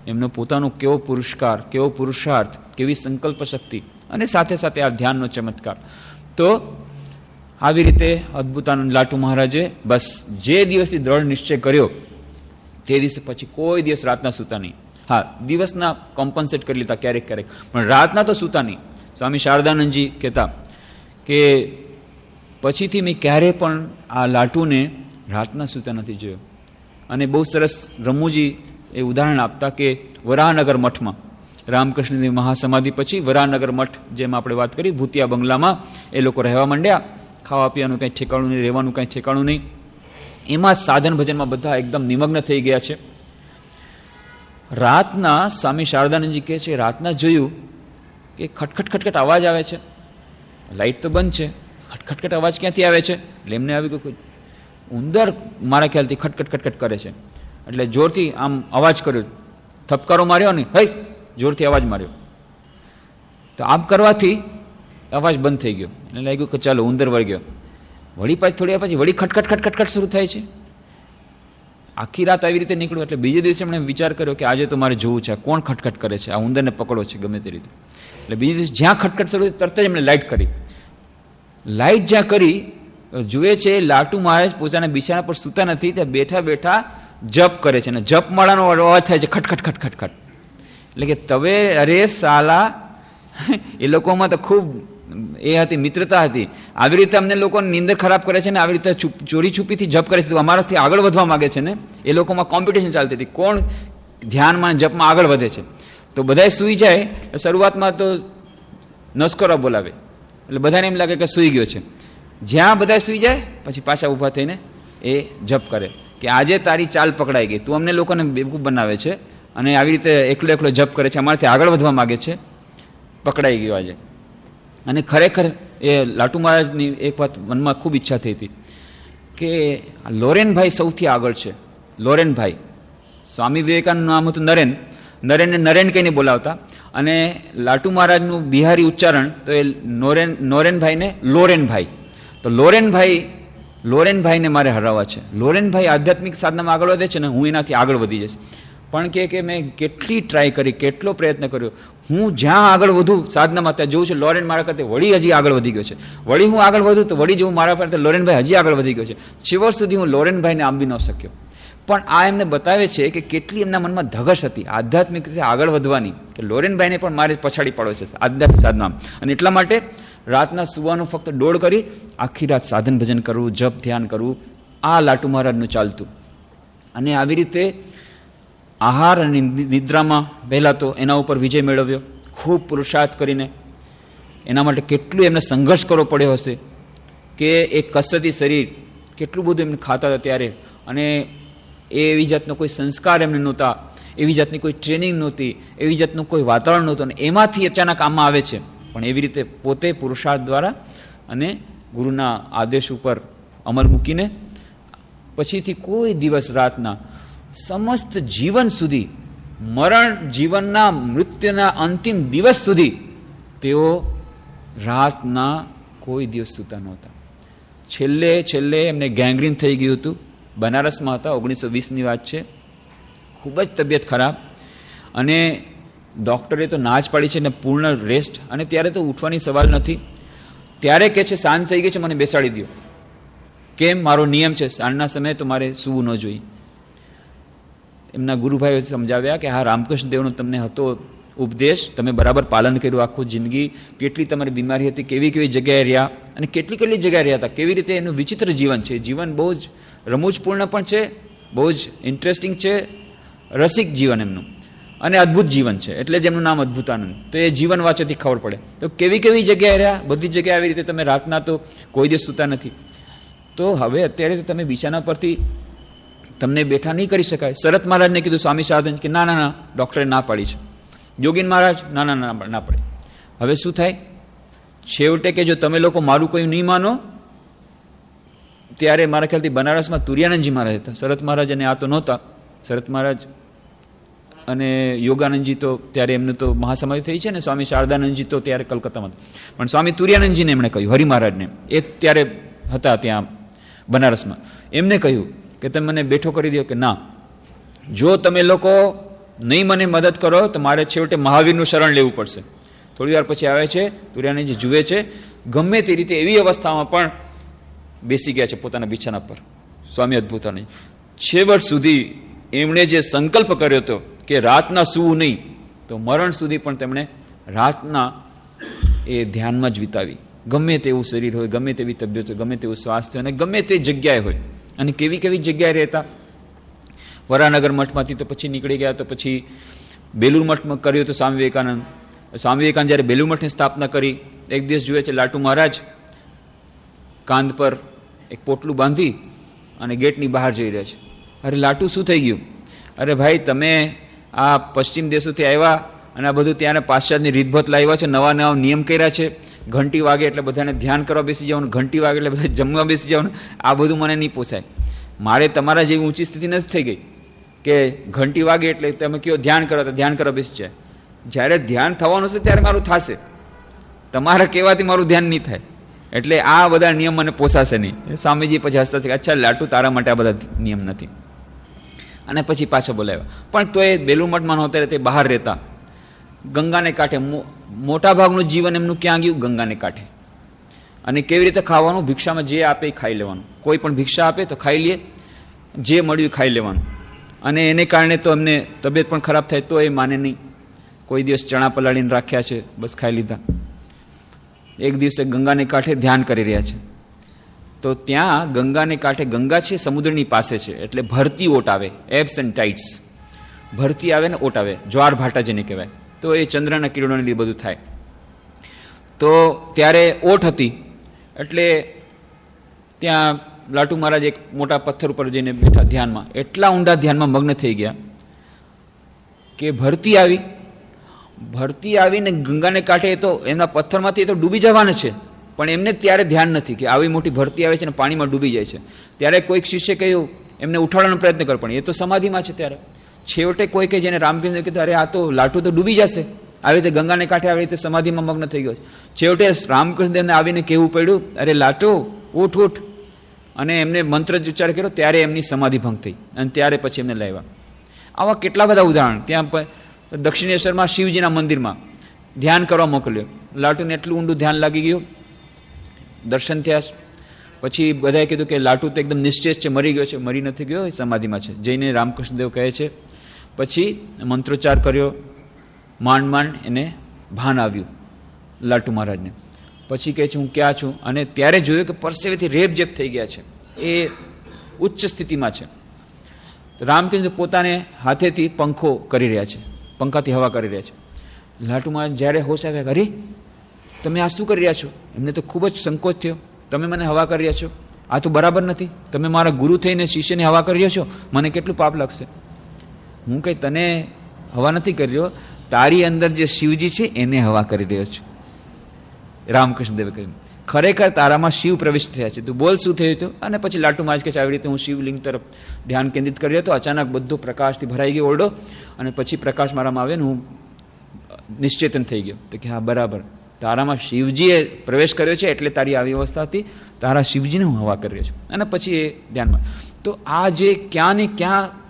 Speaker 1: એમનો પોતાનો કેવો પુરસ્કાર, કેવો પુરુષાર્થ, કેવી સંકલ્પ શક્તિ, અને સાથે સાથે આ ધ્યાનનો ચમત્કાર. તો આવી રીતે અદ્ભુતાનંદ લાટુ મહારાજે બસ જે દિવસથી દ્રઢ નિશ્ચય કર્યો, તે દિવસે પછી કોઈ દિવસ રાતના સૂતા નહીં. હા, દિવસના કોમ્પન્સેટ કરી લેતા ક્યારેક ક્યારેક, પણ રાતના તો સૂતા નહીં. સ્વામી શારદાનંદજી કહેતા કે પછીથી મેં ક્યારેય પણ આ લાટુને રાતના સૂતા નથી જોયો. અને બહુ સરસ રમૂજી એ ઉદાહરણ આપતા કે વરાહનગર મઠમાં રામકૃષ્ણની મહાસમાધિ પછી વરાહનગર મઠ, જેમ આપણે વાત કરી, ભૂતિયા બંગલામાં એ લોકો રહેવા માંડ્યા. ખાવા પીવાનું કંઈ ઠેકાણું નહીં, રહેવાનું કંઈ ઠેકાણું નહીં. એમાં જ સાધન ભજનમાં બધા એકદમ નિમગ્ન થઈ ગયા છે. રાતના સ્વામી શારદાનંદજી કહે છે, રાતના જોયું કે ખટખટ ખટખટ અવાજ આવે છે. લાઇટ તો બંધ છે, ખટખટ અવાજ ક્યાંથી આવે છે? એટલે એમને આવી ગયું ઉંદર મારા ખ્યાલથી ખટખટ ખટખટ કરે છે. એટલે જોરથી આમ અવાજ કર્યો, થપકારો માર્યો ને, હઈ જોરથી અવાજ માર્યો. તો આમ કરવાથી અવાજ બંધ થઈ ગયો. એટલે લાગ્યું કે ચાલો ઉંદર વળગ્યો. વળી પાછી થોડી વાર પછી વળી ખટખટ ખટખટ શરૂ થાય છે. આખી રાત આવી રીતે નીકળ્યું. એટલે બીજે દિવસે એમણે વિચાર કર્યો કે આજે તો મારે જોવું છે કોણ ખટખટ કરે છે, આ ઉંદરને પકડો છે ગમે તે રીતે. એટલે બીજે દિવસે જ્યાં ખટખટ શરૂ તરત જ એમણે લાઇટ કરી. લાઇટ જ્યાં કરી જુએ છે લાટુ મહારાજ પોતાના બિછાના પર સૂતા નથી, ત્યાં બેઠા બેઠા જપ કરે છે અને જપમાળાનો અવાજ થાય છે ખટખટ ખટખટ ખટ. એટલે કે તવે અરે સાલા, એ લોકોમાં તો ખૂબ એ હતી મિત્રતા હતી. આવી રીતે અમને લોકોને નીંદર ખરાબ કરે છે ને આવી રીતે ચોરી છુપીથી જપ કરે છે, તો અમારાથી આગળ વધવા માગે છે ને. એ લોકોમાં કોમ્પિટિશન ચાલતી હતી કોણ ધ્યાનમાં જપમાં આગળ વધે છે. તો બધાએ સૂઈ જાય. શરૂઆતમાં તો નસ્કોરા બોલાવે એટલે બધાને એમ લાગે કે સૂઈ ગયો છે. જ્યાં બધા સૂઈ જાય પછી પાછા ઊભા થઈને એ જપ કરે કે આજે તારી ચાલ પકડાઈ ગઈ, તું અમને લોકોને બેવકૂફ બનાવે છે અને આવી રીતે એકલો એકલો જપ કરે છે, અમારાથી આગળ વધવા માગે છે, પકડાઈ ગયો આજે. અને ખરેખર એ લાટુ મહારાજની એક વાત મનમાં ખૂબ ઈચ્છા થઈ હતી કે લોરેનભાઈ સૌથી આગળ છે. લોરેનભાઈ, સ્વામી વિવેકાનંદનું નામ હતું નરેન, નરેનને નરેન કહીને બોલાવતા અને લાટુ મહારાજનું બિહારી ઉચ્ચારણ તો એ નોરેનભાઈને લોરેનભાઈ. તો લોરેનભાઈને મારે હરાવવા છે. લોરેનભાઈ આધ્યાત્મિક સાધનામાં આગળ વધે છે ને હું એનાથી આગળ વધી જઈશ. પણ કે મેં કેટલી ટ્રાય કરી, કેટલો પ્રયત્ન કર્યો, હું જ્યાં આગળ વધું સાધનામાં ત્યાં જોઉં છું લોરેન મારા કરતાં વળી હજી આગળ વધી ગયો છે. વળી હું આગળ વધું તો વળી જોઉં મારા પર લોરેનભાઈ હજી આગળ વધી ગયો છે. છેવટ સુધી હું લોરેનભાઈને આંબી ન શક્યો. પણ આ એમને બતાવે છે કે કેટલી એમના મનમાં ધગશ હતી આધ્યાત્મિક રીતે આગળ વધવાની, કે લોરેનભાઈને પણ મારે પછાડી પાડો છે આધ્યાત્મિક સાધનામાં. અને એટલા માટે રાતના સુવાનું ફક્ત દોડ કરી આખી રાત સાધન ભજન કરવું, જપ ધ્યાન કરવું, આ લાટુ મહારાજનું ચાલતું. અને આવી રીતે આહાર અને નિદ્રામાં પહેલાં તો એના ઉપર વિજય મેળવ્યો, ખૂબ પુરુષાર્થ કરીને. એના માટે કેટલું એમને સંઘર્ષ કરવો પડ્યો હશે કે એક કસરતી શરીર, કેટલું બધું એમને ખાતા હતા ત્યારે. અને એવી જાતનો કોઈ સંસ્કાર એમને નહોતા, એવી જાતની કોઈ ટ્રેનિંગ નહોતી, એવી જાતનું કોઈ વાતાવરણ નહોતું, અને એમાંથી અચાનક આમાં આવે છે. પણ એવી રીતે પોતે પુરુષાર્થ દ્વારા અને ગુરુના આદેશ ઉપર અમલ મૂકીને પછીથી કોઈ દિવસ રાતના સમસ્ત જીવન સુધી, મરણ જીવનના મૃત્યુના અંતિમ દિવસ સુધી તેઓ રાતના કોઈ દિવસ સૂતા નહોતા. છેલ્લે એમને ગેંગ્રીન થઈ ગયું હતું. બનારસમાં હતા, 1920ની વાત છે. ખૂબ જ તબિયત ખરાબ અને ડૉક્ટરે તો ના જ પાડી છે ને પૂર્ણ રેસ્ટ. અને ત્યારે તો ઉઠવાની સવાલ નથી. ત્યારે કહે છે સાંજ થઈ ગઈ છે, મને બેસાડી દો. કેમ? મારો નિયમ છે સાંજના સમયે તો મારે સૂવું ન જોઈએ. એમના ગુરુભાઈઓ સમજાવ્યા કે હા, રામકૃષ્ણ દેવનો તમને હતો ઉપદેશ, તમે બરાબર પાલન કર્યું આખું જિંદગી. કેટલી તમારી બીમારી હતી, કેવી કેવી જગ્યાએ રહ્યા અને કેટલી જગ્યાએ રહ્યા હતા, કેવી રીતે એનું વિચિત્ર જીવન છે. જીવન બહુ જ રમૂજપૂર્ણ પણ છે, બહુ જ ઇન્ટરેસ્ટિંગ છે, રસિક જીવન એમનું અને અદ્ભુત જીવન છે. એટલે જ એમનું નામ અદ્ભુતાનંદ. તો એ જીવન વાંચોથી ખબર પડે. તો કેવી જગ્યાએ રહ્યા, બધી જગ્યાએ આવી રીતે તમે રાતના તો કોઈ દિવસ સૂતા નથી. તો હવે અત્યારે તો તમે બિછાના પરથી તમને બેઠા નહીં કરી શકાય. શરત મહારાજને કીધું સ્વામી સાધન કે ના, ડૉક્ટરે ના પાડી છે. યોગીન મહારાજ ના પડે. હવે શું થાય? છેવટે કે જો તમે લોકો મારું કોઈ નહીં માનો, ત્યારે મારા ખ્યાલથી બનારસમાં તુર્યાનંદજી મહારાજ હતા. શરત મહારાજ અને આ તો નહોતા. શરત મહારાજ અને યોગાનંદજી તો ત્યારે એમનું તો મહાસમાધિ થઈ છે ને. સ્વામી શારદાનંદજી તો ત્યારે કલકત્તામાં હતા. પણ સ્વામી તુર્યાનંદજીને એમણે કહ્યું, હરિ મહારાજને, એ ત્યારે હતા ત્યાં બનારસમાં, એમને કહ્યું કે તમે મને બેઠો કરી દો. કે ના, જો તમે લોકો નહીં મને મદદ કરો તો મારે છેવટે મહાવીરનું શરણ લેવું પડશે. થોડી વાર પછી આવે છે તુર્યાનંદજી, જુએ છે ગમે તે રીતે એવી અવસ્થામાં પણ બેસી ગયા છે પોતાના બિછાના પર સ્વામી અદ્ભુતાનંદ. છેવટ સુધી એમણે જે સંકલ્પ કર્યો હતો કે રાતના સૂવું નહીં, તો મરણ સુધી પણ તેમણે રાતના એ ધ્યાનમાં જ વિતાવી. ગમે તેવું શરીર હોય, ગમે તેવી તબિયત હોય, ગમે તેવું સ્વાસ્થ્ય અને ગમે તે જગ્યાએ હોય. અને કેવી જગ્યાએ રહેતા. વરાનગર મઠમાંથી તો પછી નીકળી ગયા, તો પછી બેલુર મઠમાં કર્યું તો સ્વામી વિવેકાનંદ. સ્વામી વિવેકાનંદ જ્યારે બેલુર મઠની સ્થાપના કરી, એક દિવસ જુએ છે લાટુ મહારાજ કાંધ પર એક પોટલું બાંધી અને ગેટની બહાર જઈ રહ્યા છે. અરે લાટુ, શું થઈ ગયું? અરે ભાઈ, તમે આ પશ્ચિમ દેશોથી આવ્યા અને આ બધું ત્યાં પાશ્ચાત્યની રીતભાત લાવ્યા છે, નવા નિયમ કર્યા છે. ઘંટી વાગે એટલે બધાને ધ્યાન કરવા બેસી જવાનું, ઘંટી વાગે એટલે બધા જમવા બેસી જવાનું. આ બધું મને નહીં પોસાય. મારે તમારા જેવી ઊંચી સ્થિતિ નથી થઈ ગઈ કે ઘંટી વાગે એટલે તમે કહો ધ્યાન કરો તો ધ્યાન કરવા બેસી જાય. જ્યારે ધ્યાન થવાનું છે ત્યારે મારું થશે, તમારા કહેવાથી મારું ધ્યાન નહીં થાય. એટલે આ બધા નિયમ મને પોસાશે નહીં. સ્વામીજી પછી હસતા છે કે અચ્છા લાટુ, તારા માટે આ બધા નિયમ નથી. અને પછી પાછા બોલાવ્યા. પણ તો એ બેલુર મઠમાં નહોતા રહેતા, બહાર રહેતા, ગંગાને કાંઠે. મોટા ભાગનું જીવન એમનું ક્યાં ગયું? ગંગાને કાંઠે. અને કેવી રીતે ખાવાનું? ભિક્ષામાં જે આપે એ ખાઈ લેવાનું. કોઈ પણ ભિક્ષા આપે તો ખાઈ લઈએ, જે મળ્યું ખાઈ લેવાનું. અને એને કારણે તો એમને તબિયત પણ ખરાબ થાય તો એ માને નહીં. કોઈ દિવસ ચણા પલાળીને રાખ્યા છે, બસ ખાઈ લીધા. એક દિવસે ગંગાને કાંઠે ધ્યાન કરી રહ્યા છે. તો ત્યાં ગંગાને કાંઠે, ગંગા છે સમુદ્રની પાસે છે, એટલે ભરતી ઓટ આવે, એબ્સ એન્ડ ટાઇડ્સ. ભરતી આવે ને ઓટ આવે, જ્વાર ભાટા જેને કહેવાય. તો એ ચંદ્રના કિરણોને લીધે બધું થાય. તો ત્યારે ઓટ હતી, એટલે ત્યાં લાટુ મહારાજ એક મોટા પથ્થર ઉપર જઈને બેઠા ધ્યાનમાં. એટલા ઊંડા ધ્યાનમાં મગ્ન થઈ ગયા કે ભરતી આવી. ભરતી આવીને ગંગાને કાંઠે તો એમના પથ્થરમાંથી તો ડૂબી જવાના છે, પણ એમને ત્યારે ધ્યાન નથી કે આવી મોટી ભરતી આવે છે ને પાણીમાં ડૂબી જાય છે. ત્યારે કોઈક શિષ્ય કહ્યું, એમને ઉઠાડવાનો પ્રયત્ન કર્યો, પણ એ તો સમાધિમાં છે. ત્યારે છેવટે કોઈ કે જેને રામકૃષ્ણ કીધું, અરે આ તો લાટુ તો ડૂબી જશે, આવી રીતે ગંગાને કાંઠે આવી રીતે સમાધિમાં મગ્ન થઈ ગયો છે. છેવટે રામકૃષ્ણદેવને આવીને કહેવું પડ્યું, અરે લાટુ ઉઠ ઉઠ. અને એમને મંત્ર જ ઉચ્ચાર કર્યો, ત્યારે એમની સમાધિ ભંગ થઈ. અને ત્યારે પછી એમને લાવ્યા. આવા કેટલા બધા ઉદાહરણ. ત્યાં દક્ષિણેશ્વરમાં શિવજીના મંદિરમાં ધ્યાન કરવા મોકલ્યો. લાટુને એટલું ઊંડું ધ્યાન લાગી ગયું, દર્શન થયા. પછી બધાએ કીધું કે લાટુ તો એકદમ નિશ્ચેષ છે, મરી ગયો છે. મરી નથી ગયો, એ સમાધિમાં છે. જઈને રામકૃષ્ણદેવ કહે છે. પછી મંત્રોચ્ચાર કર્યો, માંડ માંડ એને ભાન આવ્યું લાટુ મહારાજને. પછી કહે છે હું ક્યાં છું? અને ત્યારે જોયું કે પરસેવેથી રેપઝેપ થઈ ગયા છે, એ ઉચ્ચ સ્થિતિમાં છે. રામકૃષ્ણ પોતાને હાથેથી પંખો કરી રહ્યા છે, પંખાથી હવા કરી રહ્યા છે. લાટુ મહારાજ જ્યારે હોશ આવ્યા, અરે તમે આ શું કરી રહ્યા છો? એમને તો ખૂબ જ સંકોચ થયો. તમે મને હવા કરી રહ્યા છો, આ તો બરાબર નથી. તમે મારા ગુરુ થઈને શિષ્યને હવા કરી રહ્યા છો, મને કેટલું પાપ લાગશે. હું કંઈ તને હવા નથી કરી રહ્યો, તારી અંદર જે શિવજી છે એને હવા કરી રહ્યો છું. રામકૃષ્ણદેવે કહ્યું, ખરેખર તારામાં શિવ પ્રવેશ થયા છે, તું બોલ શું થયું હતું? અને પછી લાટુ મહારાજ કે આવી રીતે હું શિવલિંગ તરફ ધ્યાન કેન્દ્રિત કર્યો હતો, અચાનક બધો પ્રકાશથી ભરાઈ ગયો ઓરડો, અને પછી પ્રકાશ મારામાં આવ્યો ને હું નિશ્ચેતન થઈ ગયો. તો કે હા બરાબર, તારામાં શિવજીએ પ્રવેશ કર્યો છે એટલે તારી આવી અવસ્થા હતી, તારા શિવજીને હું હવા કરી રહ્યો છું. અને પછી એ ધ્યાનમાં. તો આ જે ક્યાં ને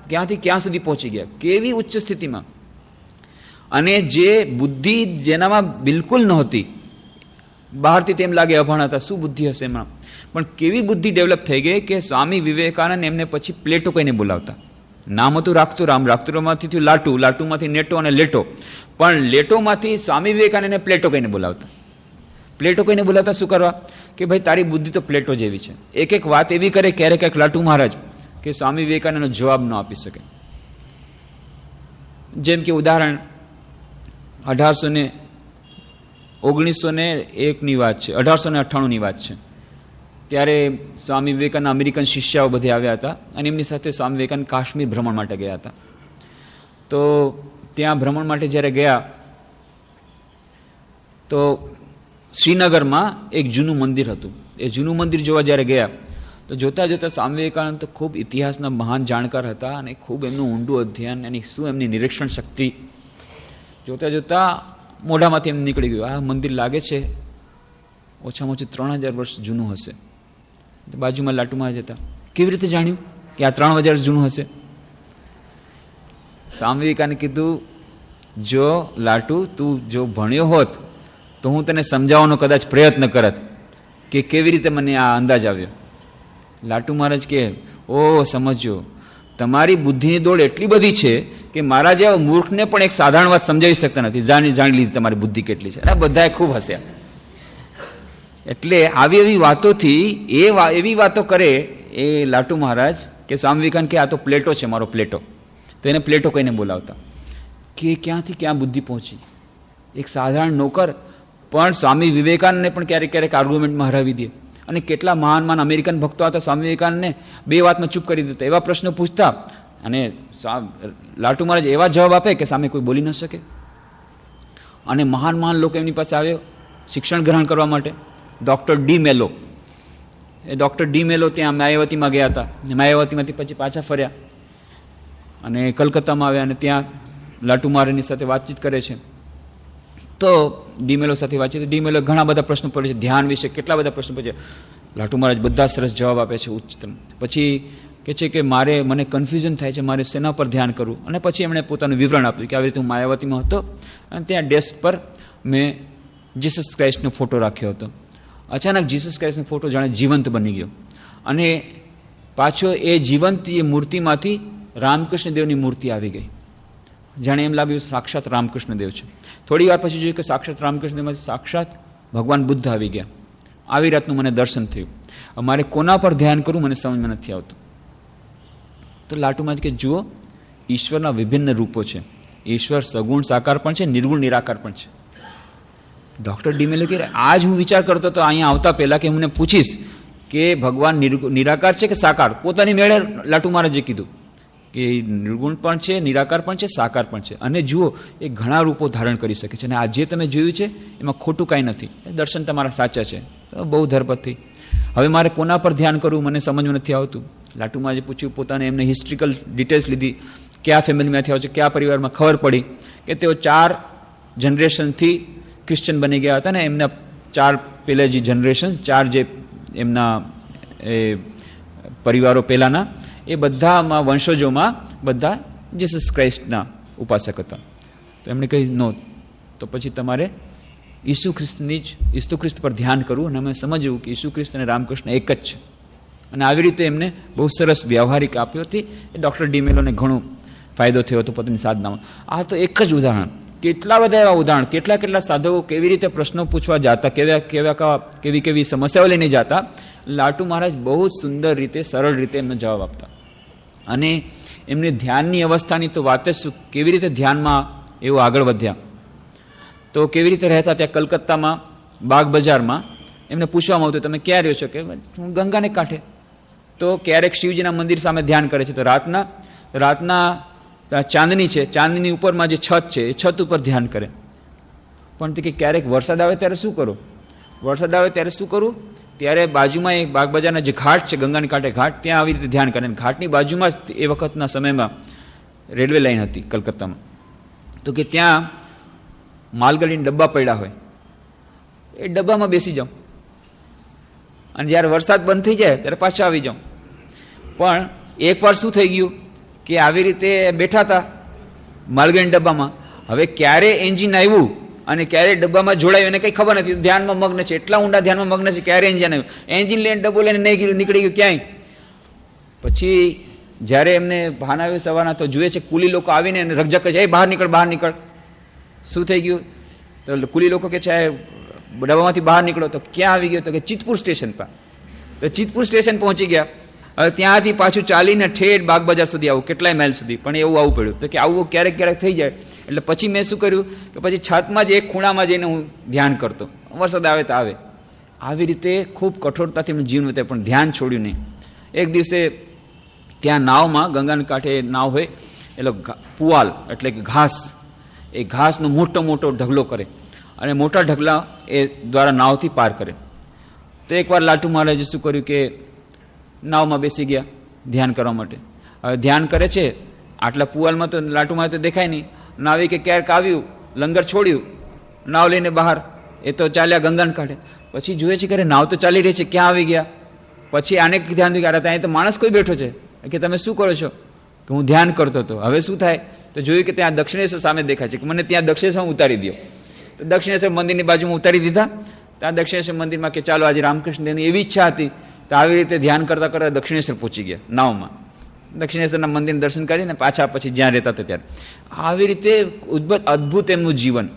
Speaker 1: ક્યાંથી ક્યાં સુધી પહોંચી ગયા, કેવી ઉચ્ચ સ્થિતિમાં. અને જે બુદ્ધિ જેનામાં બિલકુલ નહોતી, બહારથી તેમ લાગે અભણ હતા, શું બુદ્ધિ હશે એમાં, પણ કેવી બુદ્ધિ ડેવલપ થઈ ગઈ કે સ્વામી વિવેકાનંદ એમને પછી પ્લેટો કહીને બોલાવતા. નામ હતું રાખતું રામ, રાખતુરામાંથી થયું લાટુ, લાટુમાંથી નેટો અને લેટો, પણ લેટોમાંથી સ્વામી વિવેકાનંદને પ્લેટો કહીને બોલાવતા. પ્લેટો કહીને બોલાવતા શું કરવા? કે ભાઈ તારી બુદ્ધિ તો પ્લેટો જેવી છે. એક એક વાત એવી કરે ક્યારેક લાટુ મહારાજ કે સ્વામી વિવેકાનંદનો જવાબ ન આપી શકે. જેમ કે ઉદાહરણ 1901ની વાત છે, 1898ની વાત છે. ત્યારે સ્વામી વિવેકાનંદ અમેરિકન શિષ્યાઓ બધે આવ્યા હતા, અને એમની સાથે સ્વામી વિવેકાનંદ કાશ્મીર ભ્રમણ માટે ગયા હતા. તો ત્યાં ભ્રમણ માટે જ્યારે ગયા તો શ્રીનગરમાં એક જૂનું મંદિર હતું. એ જૂનું મંદિર જોવા જ્યારે ગયા તો જોતા જોતા સ્વામી વિવેકાનંદ તો ખૂબ ઇતિહાસના મહાન જાણકાર હતા, અને ખૂબ એમનું ઊંડું અધ્યયન, એની શું એમની નિરીક્ષણ શક્તિ જોતા જોતા મોઢામાંથી એમ નીકળી ગયું, આ મંદિર લાગે છે ઓછામાં ઓછું 3000 વર્ષ જૂનું હશે. બાજુમાં લાટુમાં જ હતા. કેવી રીતે જાણ્યું કે આ 3000 વર્ષ જૂનું હશે? સ્વામી વિવેકાનંદે કીધું, જો લાટુ તું જો ભણ્યો હોત તો હું તને સમજાવવાનો કદાચ પ્રયત્ન કરત કે કેવી રીતે મને આ અંદાજ આવ્યો. લાટુ મહારાજ કે ઓ સમજો, તમારી બુદ્ધિની દોડ એટલી બધી છે કે મારા જેવા મૂર્ખને પણ એક સાધારણ વાત સમજાવી શકતા નથી. જાણી લીધી તમારી બુદ્ધિ કેટલી છે. બધાએ ખૂબ હસ્યા. એટલે આવી એવી વાતોથી એવી વાતો કરે એ લાટુ મહારાજ કે સ્વામી વિવેકાનંદ કે આ તો પ્લેટો છે, મારો પ્લેટો. તો એને પ્લેટો કહીને બોલાવતા. કે ક્યાંથી ક્યાં બુદ્ધિ પહોંચી. એક સાધારણ નોકર પણ સ્વામી વિવેકાનંદને પણ ક્યારેક ક્યારેક આર્ગ્યુમેન્ટમાં હરાવી દે. અને કેટલા મહાન અમેરિકન ભક્તો હતા સ્વામી વિવેકાનંદને 2 વાતમાં ચૂપ કરી દેતા, એવા પ્રશ્નો પૂછતા, અને લાટુ મહારાજ એવા જવાબ આપે કે સામે કોઈ બોલી ન શકે. અને મહાન લોકો એમની પાસે આવ્યો શિક્ષણ ગ્રહણ કરવા માટે. ડૉક્ટર ડી મેલો, એ ડૉક્ટર ડી મેલો ત્યાં માયાવતીમાં ગયા હતા. માયાવતીમાંથી પછી પાછા ફર્યા અને કલકત્તામાં આવ્યા, અને ત્યાં લાટુ મહારાજની સાથે વાતચીત કરે છે. તો ડીમેલો સાથે વાંચીએ તો ડીમેલો ઘણા બધા પ્રશ્નો પૂછે છે, ધ્યાન વિશે કેટલા બધા પ્રશ્નો પૂછે. લાટુ મહારાજ બધા સરસ જવાબ આપે છે ઉચ્ચતમ. પછી કહે છે કે મને કન્ફ્યુઝન થાય છે, મારે શેના પર ધ્યાન કરવું. અને પછી એમણે પોતાનું વિવરણ આપ્યું કે આવી રીતે હું માયાવતીમાં હતો અને ત્યાં ડેસ્ક પર મેં જીસસ ક્રાઇસ્ટનો ફોટો રાખ્યો હતો. અચાનક જીસસ ક્રાઇસ્ટનો ફોટો જાણે જીવંત બની ગયો અને પાછો એ જીવંત એ મૂર્તિમાંથી રામકૃષ્ણ દેવની મૂર્તિ આવી ગઈ. જાણે એમ લાગ્યું સાક્ષાત રામકૃષ્ણ દેવ છે. થોડી વાર પછી જોયું કે સાક્ષાત રામકૃષ્ણ દેવમાંથી સાક્ષાત ભગવાન બુદ્ધ આવી ગયા. આવી રાતનું મને દર્શન થયું. મારે કોના પર ધ્યાન કરવું મને સમજમાં નથી આવતું. તો લાટુમાં કે જુઓ, ઈશ્વરના વિભિન્ન રૂપો છે. ઈશ્વર સગુણ સાકાર પણ છે, નિર્ગુણ નિરાકાર પણ છે. ડૉક્ટર ડીમેલે કે આજ હું વિચાર કરતો હતો અહીંયા આવતા પહેલાં કે હું પૂછીશ કે ભગવાન નિરાકાર છે કે સાકાર. પોતાની મેળે લાટુ મહારાજે કીધું કે નિર્ગુણ પણ છે, નિરાકાર પણ છે, સાકાર પણ છે. અને જુઓ, એ ઘણા રૂપો ધારણ કરી શકે છે. અને આ જે તમે જોયું છે એમાં ખોટું કાંઈ નથી. દર્શન તમારા સાચા છે. તો બહુ ધરપતથી હવે મારે કોના પર ધ્યાન કરવું મને સમજમાં નથી આવતું. લાટુ મહારાજે પૂછ્યું, પોતાને એમને હિસ્ટ્રિકલ ડિટેલ્સ લીધી, કયા ફેમિલીમાંથી આવે છે, કયા પરિવારમાં. ખબર પડી કે તેઓ 4 જનરેશનથી ક્રિશ્ચન બની ગયા હતા ને એમના 4 પહેલાં જે જનરેશન 4 જે એમના એ પરિવારો પહેલાંના એ બધામાં વંશજોમાં બધા જીસસ ક્રાઇસ્ટના ઉપાસક હતા. તો એમણે કહ્યું નો, તો પછી તમારે ઈસુ ખ્રિસ્ત પર ધ્યાન કરવું. અને અમે સમજવું કે ઈસુ ખ્રિસ્ત અને રામકૃષ્ણ એક જ છે. અને આવી રીતે એમને બહુ સરસ વ્યવહારિક આપ્યો હતી. એ ડૉક્ટર ડીમેલોને ઘણો ફાયદો થયો હતો પોતાની સાધનામાં. આ તો એક જ ઉદાહરણ. કેટલા બધા એવા ઉદાહરણ, કેટલા સાધકો કેવી રીતે પ્રશ્નો પૂછવા જતા, કેવી સમસ્યાઓ લઈને જતા. લાટુ મહારાજ બહુ સુંદર રીતે, સરળ રીતે એમને જવાબ આપતા. અને એમની ધ્યાનની અવસ્થાની તો વાત જ શું, કેવી રીતે ધ્યાનમાં એવું આગળ વધ્યા. તો કેવી રીતે રહેતા ત્યાં કલકત્તામાં બાગ બજારમાં એમને પૂછવામાં આવતું, તમે ક્યાં રહ્યો છો? કે હું ગંગાને કાંઠે. તો ક્યારેક શિવજીના મંદિર સામે ધ્યાન કરે છે, તો રાતના ચાંદની છે, ચાંદની ઉપરમાં જે છત છે એ છત ઉપર ધ્યાન કરે. પણ તે કે ક્યારેક વરસાદ આવે ત્યારે શું કરું? ત્યારે બાજુમાં એક બાગ બજારના જે ઘાટ છે, ગંગાની કાંઠે ઘાટ, ત્યાં આવી રીતે ધ્યાન કરે. ઘાટની બાજુમાં જ એ વખતના સમયમાં રેલવે લાઈન હતી કલકત્તામાં. તો કે ત્યાં માલગાડીના ડબ્બા પડ્યા હોય, એ ડબ્બામાં બેસી જાઉં અને જ્યારે વરસાદ બંધ થઈ જાય ત્યારે પાછા આવી જાઉં. પણ એકવાર શું થઈ ગયું કે આવી રીતે બેઠા હતા માલગાડીના ડબ્બામાં. હવે ક્યારે એન્જિન આવ્યું અને ક્યારે ડબ્બામાં જોડાયું એને કંઈ ખબર નથી. ધ્યાનમાં મગ્ન છે, એટલા ઊંડા ધ્યાનમાં મગ્ન છે. ક્યારે એન્જિન આવ્યું, એન્જિન લઈને ડબ્બો લઈને નહીં ગયું, નીકળી ગયું ક્યાંય. પછી જ્યારે એમને ભાન આવ્યું સવારના, તો જુએ છે કુલી લોકો આવીને રકઝક કહે છે, એ બહાર નીકળ. શું થઈ ગયું? તો કુલી લોકો કે છે ડબ્બામાંથી બહાર નીકળો. તો ક્યાં આવી ગયો? તો કે ચિતપુર સ્ટેશન પર. તો ચિતપુર સ્ટેશન પહોંચી ગયા. હવે ત્યાંથી પાછું ચાલીને ઠેઠ બાગ બજાર સુધી આવું, કેટલાય માઇલ સુધી. પણ એવું આવવું પડ્યું. તો કે આવું ક્યારેક થઈ જાય. એટલે પછી મેં શું કર્યું કે પછી છતમાં જ એક ખૂણામાં જઈને હું ધ્યાન કરતો. વરસાદ આવે તો આવે. આવી રીતે ખૂબ કઠોરતાથી એમનું જીવન વધે, પણ ધ્યાન છોડ્યું નહીં. એક દિવસે ત્યાં નાવમાં, ગંગાના કાંઠે નાવ હોય એટલે પુવાલ એટલે કે ઘાસ, એ ઘાસનો મોટો ઢગલો કરે અને મોટા ઢગલા એ દ્વારા નાવથી પાર કરે. તો એકવાર લાટુ મહારાજે શું કર્યું કે નાવમાં બેસી ગયા ધ્યાન કરવા માટે. હવે ધ્યાન કરે છે, આટલા પુવાલમાં તો લાટુ મહારાજ તો દેખાય નહીં. નાવી કે ક્યારેક આવ્યું, લંગર છોડ્યું, નાવ લઈને બહાર, એ તો ચાલ્યા ગંગાને કાંઠે. પછી જુએ છે કે નાવ તો ચાલી રહી છે, ક્યાં આવી ગયા? પછી આને ધ્યાન દઈ ગયા, ત્યાં તો માણસ કોઈ બેઠો છે કે તમે શું કરો છો? તો હું ધ્યાન કરતો હતો. હવે શું થાય? તો જોયું કે ત્યાં દક્ષિણેશ્વર સામે દેખાય છે, કે મને ત્યાં દક્ષિણેશ્વરમાં ઉતારી દો. તો દક્ષિણેશ્વર મંદિરની બાજુમાં ઉતારી દીધા. ત્યાં દક્ષિણેશ્વર મંદિરમાં કે ચાલો આજે રામકૃષ્ણદેવની એવી ઈચ્છા હતી, તો આવી રીતે ધ્યાન કરતા દક્ષિણેશ્વર પહોંચી ગયા નાવમાં. દક્ષિણેશ્વરના મંદિરના દર્શન કરીને પાછા પછી જ્યાં રહેતા હતા ત્યારે. આવી રીતે અદ્ભુત એમનું જીવન,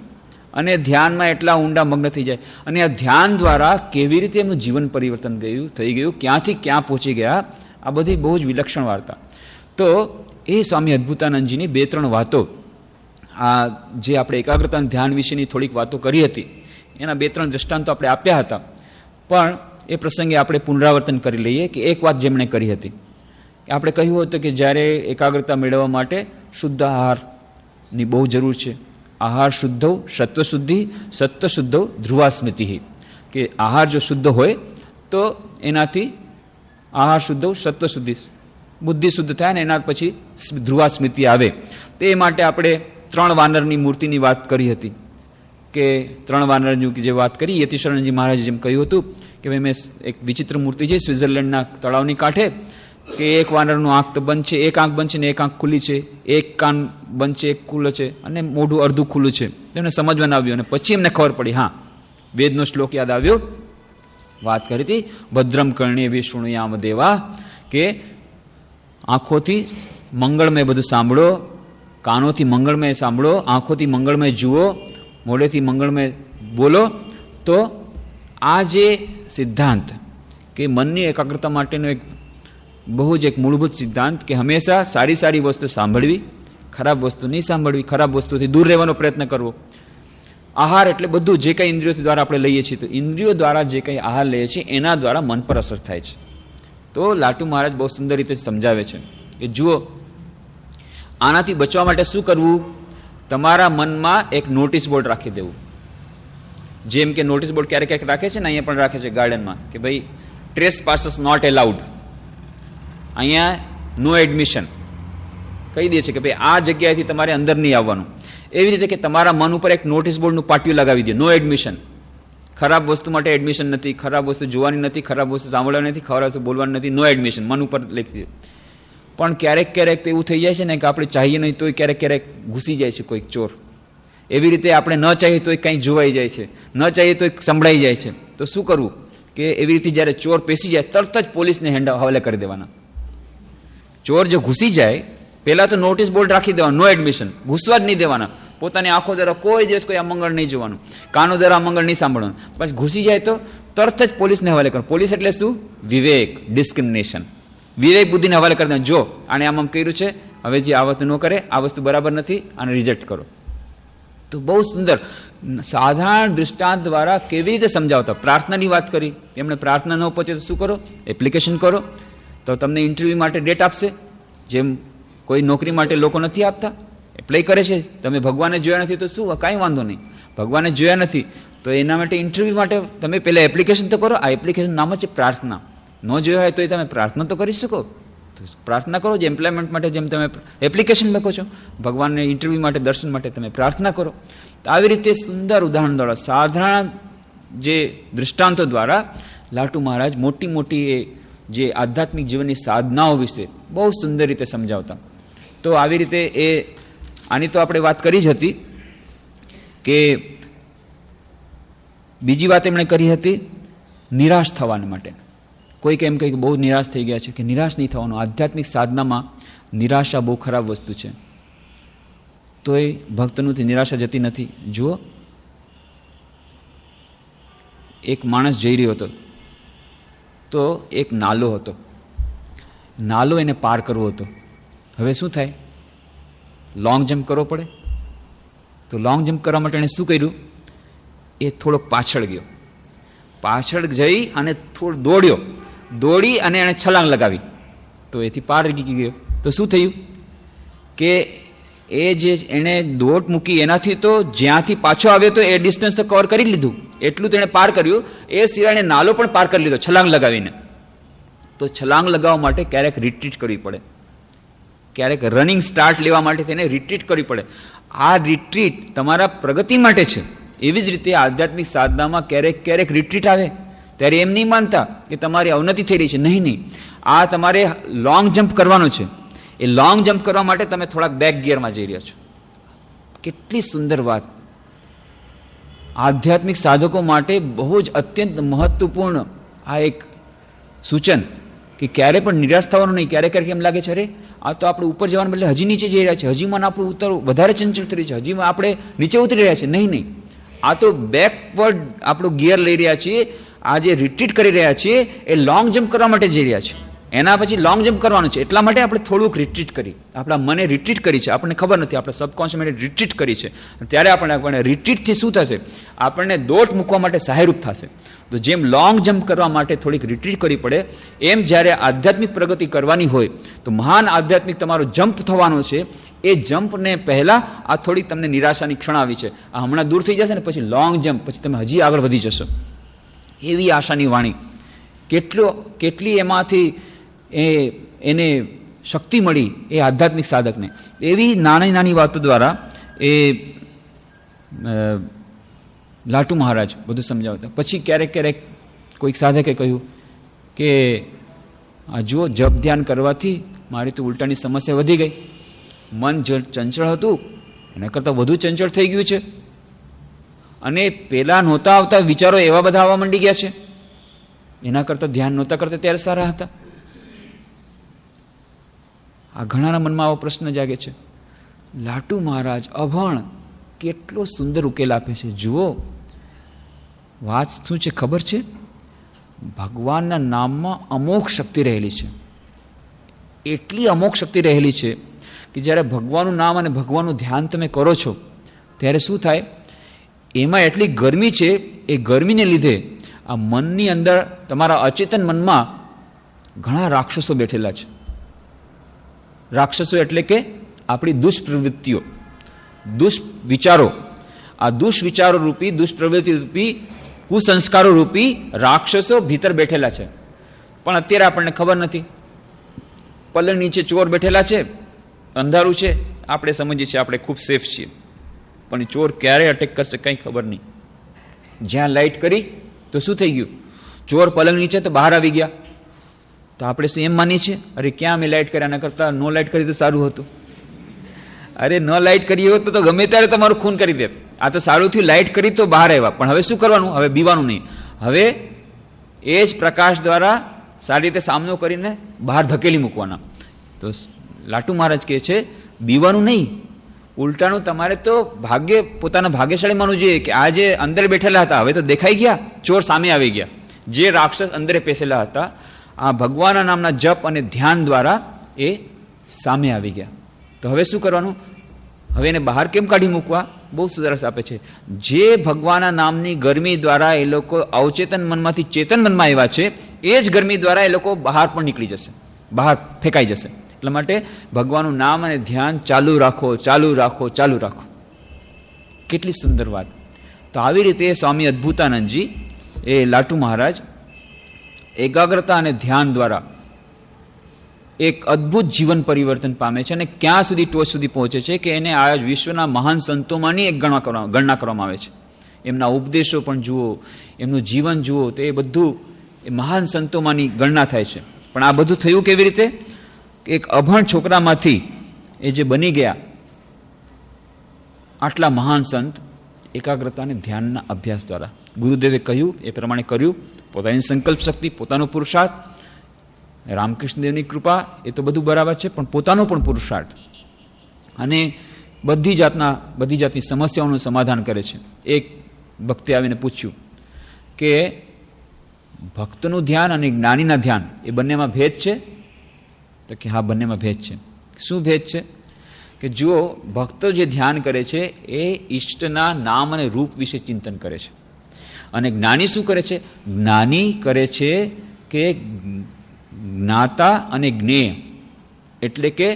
Speaker 1: અને ધ્યાનમાં એટલા ઊંડા મગ્ન થઈ જાય. અને આ ધ્યાન દ્વારા કેવી રીતે એમનું જીવન પરિવર્તન થઈ ગયું, ક્યાંથી ક્યાં પહોંચી ગયા, આ બધી બહુ જ વિલક્ષણ વાર્તા. તો એ સ્વામી અદ્ભુતાનંદજીની 2-3 વાતો, આ જે આપણે એકાગ્રતા ધ્યાન વિશેની થોડીક વાતો કરી હતી, એના 2-3 દ્રષ્ટાંતો આપણે આપ્યા હતા. પણ એ પ્રસંગે આપણે પુનરાવર્તન કરી લઈએ કે એક વાત જેમણે કરી હતી, આપણે કહ્યું હતું કે જ્યારે એકાગ્રતા મેળવવા માટે શુદ્ધ આહારની બહુ જરૂર છે. આહાર શુદ્ધૌ સત્વશુદ્ધિ, સત્વશુદ્ધૌ ધ્રુવા સ્મૃતિ. કે આહાર જો શુદ્ધ હોય તો એનાથી આહાર શુદ્ધૌ સત્વશુદ્ધિ, બુદ્ધિ શુદ્ધ થાય ને એના પછી ધ્રુવા સ્મૃતિ આવે. તો એ માટે આપણે 3 વાનરની મૂર્તિની વાત કરી હતી કે 3 વાનરની જે વાત કરી યતીશ્વરાનંદજી મહારાજે જેમ કહ્યું હતું કે ભાઈ મેં એક વિચિત્ર મૂર્તિ છે સ્વિટ્ઝરલેન્ડના તળાવની કાંઠે કે એક વાનરનું આંખ તો બંધ છે, એક આંખ બંધ છે ને એક આંખ ખુલ્લી છે, એક કાન બંધ છે એક ખુલ્લો છે અને મોઢું અડધું ખુલ્લું છે. એમને સમજવામાં આવ્યું અને પછી એમને ખબર પડી, હા વેદનો શ્લોક યાદ આવ્યો, વાત કરી હતી ભદ્રમ કર્ણ્ય વિષ્ણુયામ દેવા કે આંખોથી મંગળમય બધું સાંભળો, કાનોથી મંગળમય સાંભળો, આંખોથી મંગળમય જુઓ, મોઢેથી મંગળમય બોલો. તો આ જે સિદ્ધાંત કે મનની એકાગ્રતા માટેનો એક બહુ જ એક મૂળભૂત સિદ્ધાંત કે હંમેશા સારી સારી વસ્તુ સાંભળવી, ખરાબ વસ્તુ નહીં સાંભળવી, ખરાબ વસ્તુથી દૂર રહેવાનો પ્રયત્ન કરવો. આહાર એટલે બધું જે કંઈ ઇન્દ્રિયો દ્વારા આપણે લઈએ છીએ, તો ઇન્દ્રિયો દ્વારા જે કંઈ આહાર લઈએ છીએ એના દ્વારા મન પર અસર થાય છે. તો લાટુ મહારાજ બહુ સુંદર રીતે સમજાવે છે કે જુઓ આનાથી બચવા માટે શું કરવું, તમારા મનમાં એક નોટિસ બોર્ડ રાખી દેવું. જેમ કે નોટિસ બોર્ડ ક્યારેક ક્યારેક રાખે છે ને, અહીંયા પણ રાખે છે ગાર્ડનમાં કે ભાઈ ટ્રેસ પાસસ નોટ એલાઉડ, અહીંયા નો એડમિશન કહી દે છે કે ભાઈ આ જગ્યાએથી તમારે અંદર નહીં આવવાનું. એવી રીતે કે તમારા મન ઉપર એક નોટિસ બોર્ડનું પાટિયું લગાવી દે, નો એડમિશન. ખરાબ વસ્તુ માટે એડમિશન નથી, ખરાબ વસ્તુ જોવાની નથી, ખરાબ વસ્તુ સાંભળવાની નથી, ખરાબ વસ્તુ બોલવાની નથી, નો એડમિશન મન ઉપર લખી દે. પણ ક્યારેક ક્યારેક તો એવું થઈ જાય છે ને કે આપણે ચાહીએ નહીં તોય ક્યારેક ક્યારેક ઘૂસી જાય છે કોઈક ચોર. એવી રીતે આપણે ન ચાહીએ તોય કંઈ જોવાઈ જાય છે, ન ચાહીએ તોય સંભળાઈ જાય છે. તો શું કરવું કે એવી રીતે જ્યારે ચોર પેસી જાય તરત જ પોલીસને હવાલે કરી દેવાના. ચોર જો ઘૂસી જાય પહેલા તો નોટિસ બોર્ડ રાખી દેવાનું, નો એડમિશન, ઘૂસવા જ નહીં દેવાના. પોતાની આંખો દ્વારા કોઈ દિવસ કોઈ અમંગળ નહીં જોવાનું, કાનો દ્વારા અમંગળ નહીં સાંભળવાનું. પછી ઘૂસી જાય તો તરત જ પોલીસને હવાલે કરવાનું. પોલીસ એટલે શું? વિવેક, ડિસ્ક્રિમિનેશન. વિવેક બુદ્ધિને હવાલે કરી દેવાનું. જો આને આમ કર્યું છે, હવે જે આ વસ્તુ ન કરે, આ વસ્તુ બરાબર નથી, આને રિજેક્ટ કરો. તો બહુ સુંદર સાધારણ દૃષ્ટાંત દ્વારા કેવી રીતે સમજાવતા. પ્રાર્થનાની વાત કરી, એમણે પ્રાર્થના ન પહોંચે તો શું કરો, એપ્લિકેશન કરો, તો તમને ઇન્ટરવ્યૂ માટે ડેટ આપશે. જેમ કોઈ નોકરી માટે લોકો નથી આપતા, એપ્લાય કરે છે. તમે ભગવાનને જોયા નથી તો શું, કાંઈ વાંધો નહીં. ભગવાનને જોયા નથી તો એના માટે ઇન્ટરવ્યૂ માટે તમે પહેલાં એપ્લિકેશન તો કરો. આ એપ્લિકેશન નામ જ છે પ્રાર્થના. ન જોયા હોય તો તમે પ્રાર્થના તો કરી શકો. પ્રાર્થના કરો, જે એમ્પ્લોયમેન્ટ માટે જેમ તમે એપ્લિકેશન લખો છો, ભગવાનને ઇન્ટરવ્યૂ માટે, દર્શન માટે તમે પ્રાર્થના કરો. તો આવી રીતે સુંદર ઉદાહરણ દ્વારા, સાધારણ જે દૃષ્ટાંતો દ્વારા લાટુ મહારાજ મોટી મોટી એ જે આધ્યાત્મિક જીવનની સાધનાઓ વિશે બહુ સુંદર રીતે સમજાવતા. તો આવી રીતે એ આની તો આપણે વાત કરી જ હતી કે બીજી વાત એમણે કરી હતી નિરાશ થવાને માટે. કોઈક એમ કહે કે બહુ નિરાશ થઈ ગયા છે, કે નિરાશ નહીં થવાનું. આધ્યાત્મિક સાધનામાં નિરાશા બહુ ખરાબ વસ્તુ છે. તો એ ભક્તનું નિરાશા જતી નથી. જુઓ એક માણસ જઈ રહ્યો હતો, તો એક નાલો હતો, નાલો એને પાર કરવો હતો. હવે શું થાય, લોંગ જમ્પ કરવો પડે. તો લોંગ જમ્પ કરવા માટે એણે શું કર્યું, એ થોડોક પાછળ ગયો, પાછળ જઈ અને થોડું દોડ્યો, દોડી અને એણે છલાંગ લગાવી, તો એથી પાર ગઈ ગયો. તો શું થયું કે એ જે એણે દોટ મૂકી એનાથી તો જ્યાંથી પાછો આવ્યો તો એ ડિસ્ટન્સ તો કવર કરી લીધું, એટલું તેણે પાર કર્યું. એ સિવાય એણે નાલો પણ પાર કરી લીધો છલાંગ લગાવીને. તો છલાંગ લગાવવા માટે ક્યારેક રિટ્રીટ કરવી પડે, ક્યારેક રનિંગ સ્ટાર્ટ લેવા માટે તેને રિટ્રીટ કરવી પડે. આ રિટ્રીટ તમારા પ્રગતિ માટે છે. એવી જ રીતે આધ્યાત્મિક સાધનામાં ક્યારેક ક્યારેક રિટ્રીટ આવે ત્યારે એમ નહીં માનતા કે તમારી અવનતિ થઈ રહી છે. નહીં નહીં, આ તમારે લોંગ જમ્પ કરવાનો છે. એ લોંગ જમ્પ કરવા માટે તમે થોડાક બેક ગિયરમાં જઈ રહ્યા છો. કેટલી સુંદર વાત. આધ્યાત્મિક સાધકો માટે બહુ જ અત્યંત મહત્વપૂર્ણ આ એક સૂચન કે ક્યારે પણ નિરાશ થવાનું નહીં. ક્યારેક ક્યારેક એમ લાગે છે અરે આ તો આપણે ઉપર જવાને બદલે હજી નીચે જઈ રહ્યા છે, હજી મને આપણું ઉતરવું વધારે ચંચળ થઈ રહ્યું છે, હજી આપણે નીચે ઉતરી રહ્યા છે. નહીં નહીં, આ તો બેકવર્ડ આપણું ગિયર લઈ રહ્યા છીએ. આ જે રિટ્રીટ કરી રહ્યા છીએ એ લોંગ જમ્પ કરવા માટે જઈ રહ્યા છે. એના પછી લોંગ જમ્પ કરવાનું છે. એટલા માટે આપણે થોડુંક રિટ્રીટ કરી, આપણા મને રિટ્રીટ કરી છે, આપણને ખબર નથી, આપણે સબકોન્શિયસ મને રિટ્રીટ કરી છે. ત્યારે આપણને રિટ્રીટથી શું થશે, આપણને દોટ મૂકવા માટે સહાયરૂપ થશે. તો જેમ લોંગ જમ્પ કરવા માટે થોડીક રિટ્રીટ કરવી પડે, એમ જ્યારે આધ્યાત્મિક પ્રગતિ કરવાની હોય તો મહાન આધ્યાત્મિક તમારો જમ્પ થવાનો છે. એ જમ્પને પહેલાં આ થોડીક તમને નિરાશાની ક્ષણ આવી છે, આ હમણાં દૂર થઈ જશે ને પછી લોંગ જમ્પ, પછી તમે હજી આગળ વધી જશો. એવી આશાની વાણી. કેટલી એમાંથી એને શક્તિ મળી એ આધ્યાત્મિક સાધકને. એવી નાની નાની વાતો દ્વારા એ લાટુ મહારાજ બધું સમજાવતા. પછી ક્યારેક ક્યારેક કોઈક સાધકે કહ્યું કે આ જુઓ, જપ ધ્યાન કરવાથી મારી તો ઉલટાની સમસ્યા વધી ગઈ. મન ચંચળ હતું એના કરતાં વધુ ચંચળ થઈ ગયું છે, અને પહેલાં નહોતા આવતા વિચારો એવા બધા આવવા માંડી ગયા છે, એના કરતાં ધ્યાન નહોતા કરતા ત્યારે સારા હતા. આ ઘણાના મનમાં આવો પ્રશ્ન જાગે છે. લાટુ મહારાજ અભણ કેટલો સુંદર ઉકેલ આપે છે. જુઓ, વાત શું છે ખબર છે? ભગવાનના નામમાં અમોઘ શક્તિ રહેલી છે. એટલી અમોઘ શક્તિ રહેલી છે કે જ્યારે ભગવાનનું નામ અને ભગવાનનું ધ્યાન તમે કરો છો ત્યારે શું થાય, એમાં એટલી ગરમી છે, એ ગરમીને લીધે આ મનની અંદર, તમારા અચેતન મનમાં ઘણા રાક્ષસો બેઠેલા છે. રાક્ષસો એટલે કે આપણી દુષ્પ્રવૃત્તિઓ, દુષ્વિચારો. આ દુષ્વિચારો રૂપી, દુષ્પ્રવૃત્તિ રૂપી, કુસંસ્કારો રૂપી રાક્ષસો ભીતર બેઠેલા છે, પણ અત્યારે આપણને ખબર નથી. પલંગ નીચે ચોર બેઠેલા છે, અંધારું છે, આપણે સમજીએ છીએ આપણે ખૂબ સેફ છીએ, પણ ચોર ક્યારે અટેક કરશે કંઈ ખબર નહીં. જ્યાં લાઇટ કરી તો શું થઈ ગયું? ચોર પલંગ નીચે તો બહાર આવી ગયા. તો આપણે શું એમ માનીએ છીએ, અરે ક્યાં અમે લાઇટ કર્યા, એના કરતાં નો લાઇટ કરી તો સારું હતું. અરે ન લાઇટ કરી હોત તો ગમે ત્યારે તમારું ખૂન કરી દે. આ તો સારું થયું લાઇટ કરી તો બહાર આવ્યા, પણ હવે શું કરવાનું? હવે બીવાનું નહીં. હવે એ જ પ્રકાશ દ્વારા સારી રીતે સામનો કરીને બહાર ધકેલી મૂકવાના. તો લાટુ મહારાજ કહે છે બીવાનું નહીં, ઉલટાનું તમારે તો પોતાના ભાગ્યશાળી માનવું જોઈએ કે આ જે અંદર બેઠેલા હતા હવે તો દેખાઈ ગયા, ચોર સામે આવી ગયા. જે રાક્ષસ અંદર પેસેલા હતા, આ ભગવાનના નામના જપ અને ધ્યાન દ્વારા એ સામે આવી ગયા. તો હવે શું કરવાનું? હવે એને બહાર કેમ કાઢી મૂકવા? બહુ સરસ આપે છે. જે ભગવાનના નામની ગરમી દ્વારા એ લોકો અવચેતન મનમાંથી ચેતન મનમાં આવ્યા છે, એ જ ગરમી દ્વારા એ લોકો બહાર પણ નીકળી જશે, બહાર ફેંકાઈ જશે. એટલા માટે ભગવાનનું નામ અને ધ્યાન ચાલુ રાખો, ચાલુ રાખો, ચાલુ રાખો. કેટલી સુંદર વાત. તો આવી રીતે સ્વામી અદ્ભુતાનંદજી એ લાટુ મહારાજ એકાગ્રતા અને ધ્યાન દ્વારા એક અદ્ભુત જીવન પરિવર્તન પામે છે, અને ક્યાં સુધી ટોચ સુધી પહોંચે છે કે એને આ વિશ્વના મહાન સંતોમાંની એક ગણના કરવામાં આવે છે. એમના ઉપદેશો પણ જુઓ, એમનું જીવન જુઓ, તો એ બધું એ મહાન સંતોમાંની ગણના થાય છે. પણ આ બધું થયું કેવી રીતે? એક અભણ છોકરામાંથી એ જે બની ગયા આટલા મહાન સંત, એકાગ્રતા અને ધ્યાનના અભ્યાસ દ્વારા. ગુરુદેવે કહ્યું એ પ્રમાણે કર્યું. પોતાની સંકલ્પ શક્તિ, પોતાનો પુરુષાર્થ, રામકૃષ્ણદેવની કૃપા, એ તો બધું બરાબર છે, પણ પોતાનો પણ પુરુષાર્થ, અને બધી જાતની સમસ્યાઓનું સમાધાન કરે છે. એક ભક્તે આવીને પૂછ્યું કે ભક્તનું ધ્યાન અને જ્ઞાનીના ધ્યાન એ બંનેમાં ભેદ છે? તો કે હા, બંનેમાં ભેદ છે. શું ભેદ છે? કે જુઓ, ભક્તો જે ધ્યાન કરે છે એ ઈષ્ટના નામ અને રૂપ વિશે ચિંતન કરે છે, અને જ્ઞાની શું કરે છે? જ્ઞાની કરે છે કે જ્ઞાતા અને જ્ઞેય, એટલે કે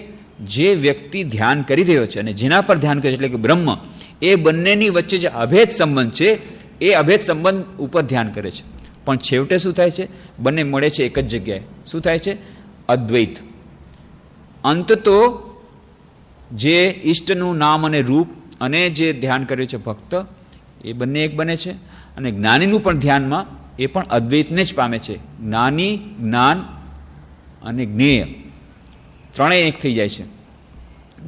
Speaker 1: જે વ્યક્તિ ધ્યાન કરી રહ્યો છે અને જેના પર ધ્યાન કરે છે એટલે કે બ્રહ્મ, એ બંનેની વચ્ચે જે અભેદ સંબંધ છે એ અભેદ સંબંધ ઉપર ધ્યાન કરે છે. પણ છેવટે શું થાય છે? બંને મળે છે એક જ જગ્યાએ. શું થાય છે? અદ્વૈત. અંત તો જે ઈષ્ટનું નામ અને રૂપ અને જે ધ્યાન કર્યું છે ભક્ત, એ બંને એક બને છે, અને જ્ઞાનીનું પણ ધ્યાનમાં એ પણ અદ્વૈતને જ પામે છે. જ્ઞાની, જ્ઞાન અને જ્ઞેય ત્રણેય એક થઈ જાય છે.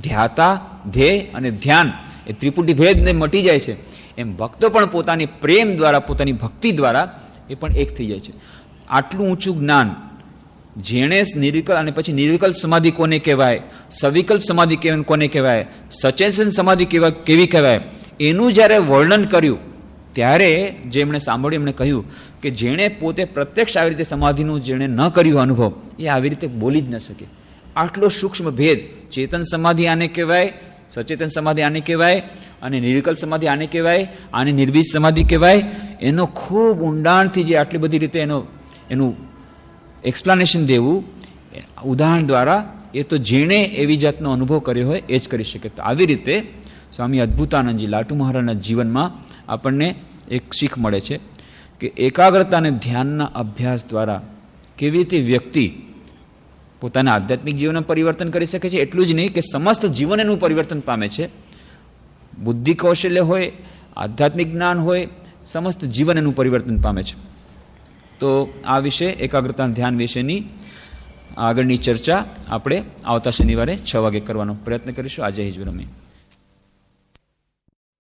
Speaker 1: ધ્યાતા, ધ્યેય અને ધ્યાન, એ ત્રિપુટી ભેદને મટી જાય છે. એમ ભક્તો પણ પોતાની પ્રેમ દ્વારા, પોતાની ભક્તિ દ્વારા એ પણ એક થઈ જાય છે. આટલું ઊંચું જ્ઞાન જેણે નિર્વિકલ્પ, અને પછી નિર્વિકલ્પ સમાધિ કોને કહેવાય, સવિકલ્પ સમાધિ કોને કહેવાય, સચેતન સમાધિ કેવી કહેવાય, એનું જ્યારે વર્ણન કર્યું ત્યારે જે એમણે સાંભળ્યું એમણે કહ્યું કે જેણે પોતે પ્રત્યક્ષ આવી રીતે સમાધિનું જેણે ન કર્યું અનુભવ, એ આવી રીતે બોલી જ ન શકે. આટલો સૂક્ષ્મ ભેદ, ચેતન સમાધિ આને કહેવાય, સચેતન સમાધિ આને કહેવાય, અને નિર્વિકલ્પ સમાધિ આને કહેવાય, આને નિર્બીજ સમાધિ કહેવાય. એનો ખૂબ ઊંડાણથી જે આટલી બધી રીતે એનું એક્સપ્લેનેશન દેવું ઉદાહરણ દ્વારા, એ તો જેણે એવી જાતનો અનુભવ કર્યો હોય એ જ કરી શકે. તો આવી રીતે સ્વામી અદ્ભુતાનંદજી લાટુ મહારાજના જીવનમાં આપણને એક શીખ મળે છે કે એકાગ્રતા અને ધ્યાનના અભ્યાસ દ્વારા કેવી રીતે વ્યક્તિ પોતાના આધ્યાત્મિક જીવનનું પરિવર્તન કરી શકે છે. એટલું જ નહીં કે સમસ્ત જીવન એનું પરિવર્તન પામે છે. બુદ્ધિ કૌશલ્ય હોય, આધ્યાત્મિક જ્ઞાન હોય, સમસ્ત જીવન એનું પરિવર્તન પામે છે. તો આ વિશે એકાગ્રતા ધ્યાન વિશેની આગળની ચર્ચા આપણે આવતા શનિવારે 6 વાગે કરવાનો પ્રયત્ન કરીશું. આજે જ વિરમીએ.